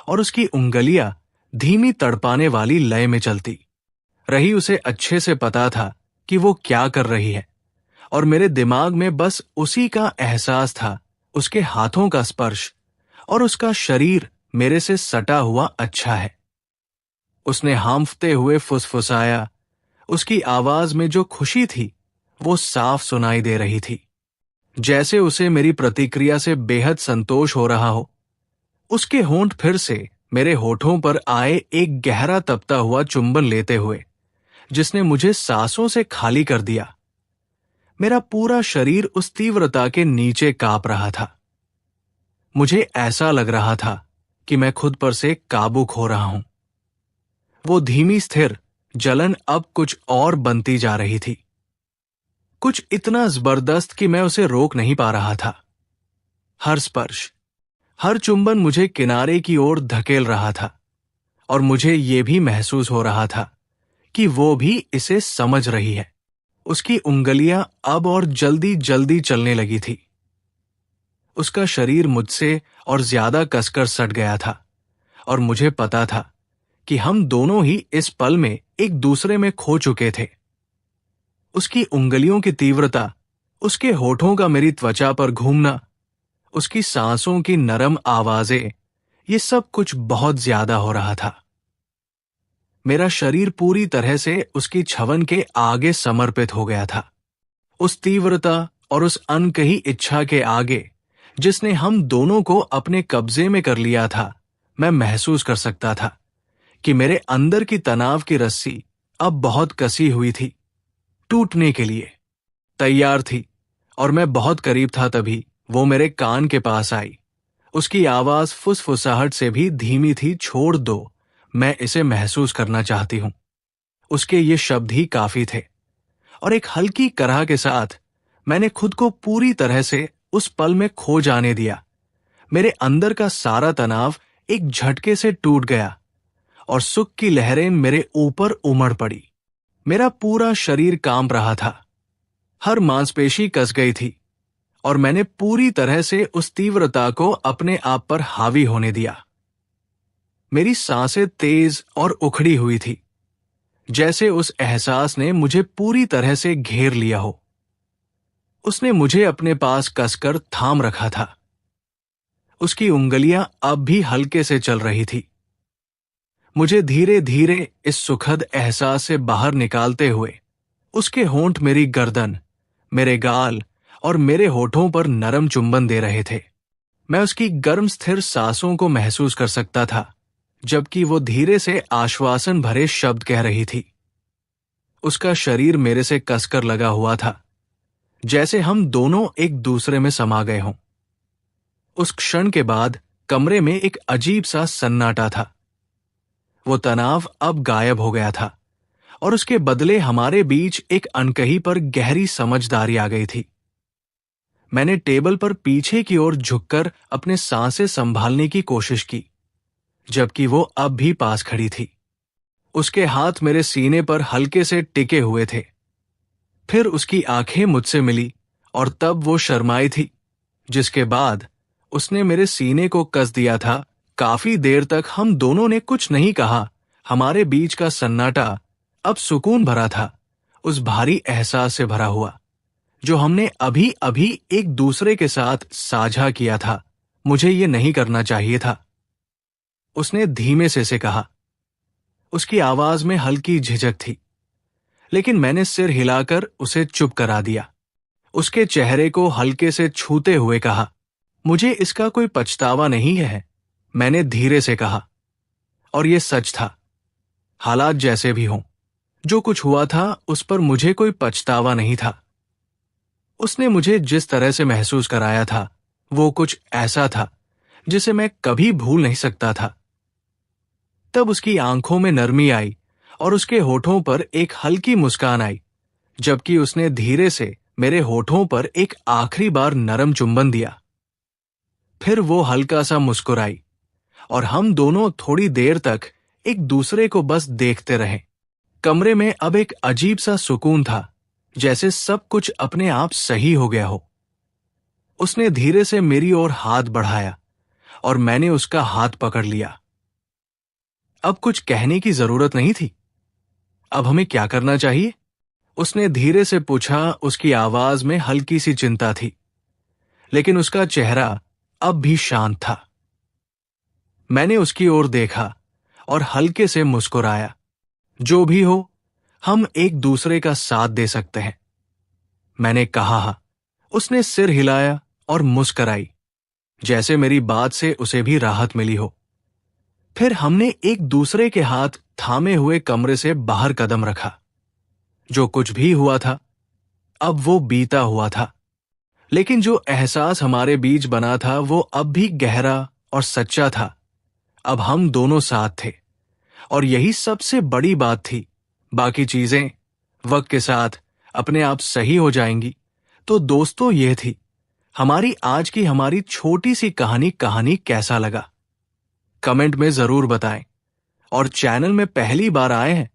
और उसकी उंगलियां धीमी तड़पाने वाली लय में चलती रही। उसे अच्छे से पता था कि वो क्या कर रही है और मेरे दिमाग में बस उसी का एहसास था, उसके हाथों का स्पर्श और उसका शरीर मेरे से सटा हुआ अच्छा है। उसने हांफते हुए फुसफुसाया। उसकी आवाज में जो खुशी थी वो साफ सुनाई दे रही थी। जैसे उसे मेरी प्रतिक्रिया से बेहद संतोष हो रहा हो। उसके होंठ फिर से मेरे होठों पर आए एक गहरा तपता हुआ चुंबन लेते हुए, जिसने मुझे सांसों से खाली कर दिया। मेरा पूरा शरीर उस तीव्रता के नीचे कांप रहा था। मुझे ऐसा लग रहा था कि मैं खुद पर से काबू खो रहा हूं। वो धीमी स्थिर जलन अब कुछ और बनती जा रही थी, कुछ इतना जबरदस्त कि मैं उसे रोक नहीं पा रहा था। हर स्पर्श, हर चुंबन मुझे किनारे की ओर धकेल रहा था, और मुझे ये भी महसूस हो रहा था कि वो भी इसे समझ रही है। उसकी उंगलियां अब और जल्दी जल्दी चलने लगी थी। उसका शरीर मुझसे और ज्यादा कसकर सट गया था, और मुझे पता था कि हम दोनों ही इस पल में एक दूसरे में खो चुके थे। उसकी उंगलियों की तीव्रता, उसके होठों का मेरी त्वचा पर घूमना, उसकी सांसों की नरम आवाजें, ये सब कुछ बहुत ज्यादा हो रहा था। मेरा शरीर पूरी तरह से उसकी छवन के आगे समर्पित हो गया था। उस तीव्रता और उस अनकही इच्छा के आगे, जिसने हम दोनों को अपने कब्जे में कर लिया था, मैं महसूस कर सकता था कि मेरे अंदर की तनाव की रस्सी अब बहुत कसी हुई थी, टूटने के लिए तैयार थी। और मैं बहुत करीब था तभी वो मेरे कान के पास आई। उसकी आवाज फुसफुसाहट से भी धीमी थी, छोड़ दो, मैं इसे महसूस करना चाहती हूं। उसके ये शब्द ही काफी थे, और एक हल्की करह के साथ मैंने खुद को पूरी तरह से उस पल में खो जाने दिया। मेरे अंदर का सारा तनाव एक झटके से टूट गया, और सुख की लहरें मेरे ऊपर उमड़ पड़ी। मेरा पूरा शरीर कांप रहा था, हर मांसपेशी कस गई थी, और मैंने पूरी तरह से उस तीव्रता को अपने आप पर हावी होने दिया। मेरी सांसें तेज और उखड़ी हुई थी, जैसे उस एहसास ने मुझे पूरी तरह से घेर लिया हो। उसने मुझे अपने पास कसकर थाम रखा था। उसकी उंगलियां अब भी हल्के से चल रही थी, मुझे धीरे धीरे इस सुखद एहसास से बाहर निकालते हुए। उसके होंठ मेरी गर्दन, मेरे गाल और मेरे होठों पर नरम चुंबन दे रहे थे। मैं उसकी गर्म स्थिर सांसों को महसूस कर सकता था, जबकि वो धीरे से आश्वासन भरे शब्द कह रही थी। उसका शरीर मेरे से कसकर लगा हुआ था, जैसे हम दोनों एक दूसरे में समा गए हों। उस क्षण के बाद कमरे में एक अजीब सा सन्नाटा था। वो तनाव अब गायब हो गया था, और उसके बदले हमारे बीच एक अनकही पर गहरी समझदारी आ गई थी। मैंने टेबल पर पीछे की ओर झुककर अपने सांसें संभालने की कोशिश की, जबकि वो अब भी पास खड़ी थी। उसके हाथ मेरे सीने पर हल्के से टिके हुए थे। फिर उसकी आंखें मुझसे मिली, और तब वो शर्माई थी, जिसके बाद उसने मेरे सीने को कस दिया था। काफी देर तक हम दोनों ने कुछ नहीं कहा। हमारे बीच का सन्नाटा अब सुकून भरा था, उस भारी एहसास से भरा हुआ जो हमने अभी अभी एक दूसरे के साथ साझा किया था। मुझे ये नहीं करना चाहिए था, उसने धीमे से कहा। उसकी आवाज में हल्की झिझक थी, लेकिन मैंने सिर हिलाकर उसे चुप करा दिया। उसके चेहरे को हल्के से छूते हुए कहा, मुझे इसका कोई पछतावा नहीं है, मैंने धीरे से कहा। और ये सच था। हालात जैसे भी हों, जो कुछ हुआ था उस पर मुझे कोई पछतावा नहीं था। उसने मुझे जिस तरह से महसूस कराया था, वो कुछ ऐसा था जिसे मैं कभी भूल नहीं सकता था। तब उसकी आंखों में नरमी आई, और उसके होठों पर एक हल्की मुस्कान आई, जबकि उसने धीरे से मेरे होठों पर एक आखिरी बार नरम चुंबन दिया। फिर वो हल्का सा मुस्कुराई, और हम दोनों थोड़ी देर तक एक दूसरे को बस देखते रहे। कमरे में अब एक अजीब सा सुकून था, जैसे सब कुछ अपने आप सही हो गया हो। उसने धीरे से मेरी ओर हाथ बढ़ाया, और मैंने उसका हाथ पकड़ लिया। अब कुछ कहने की जरूरत नहीं थी। अब हमें क्या करना चाहिए? उसने धीरे से पूछा। उसकी आवाज में हल्की सी चिंता थी, लेकिन उसका चेहरा अब भी शांत था। मैंने उसकी ओर देखा और हल्के से मुस्कुराया। जो भी हो, हम एक दूसरे का साथ दे सकते हैं, मैंने कहा। उसने सिर हिलाया और मुस्कराई, जैसे मेरी बात से उसे भी राहत मिली हो। फिर हमने एक दूसरे के हाथ थामे हुए कमरे से बाहर कदम रखा। जो कुछ भी हुआ था, अब वो बीता हुआ था, लेकिन जो एहसास हमारे बीच बना था वो अब भी गहरा और सच्चा था। अब हम दोनों साथ थे, और यही सबसे बड़ी बात थी। बाकी चीजें वक्त के साथ अपने आप सही हो जाएंगी। तो दोस्तों, ये थी हमारी आज की हमारी छोटी सी कहानी कैसा लगा कमेंट में जरूर बताएं। और चैनल में पहली बार आए हैं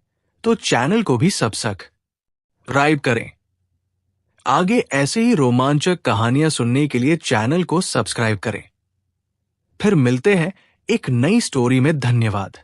तो चैनल को भी सब्सक्राइब करें। आगे ऐसे ही रोमांचक कहानियां सुनने के लिए चैनल को सब्सक्राइब करें। फिर मिलते हैं एक नई स्टोरी में। धन्यवाद।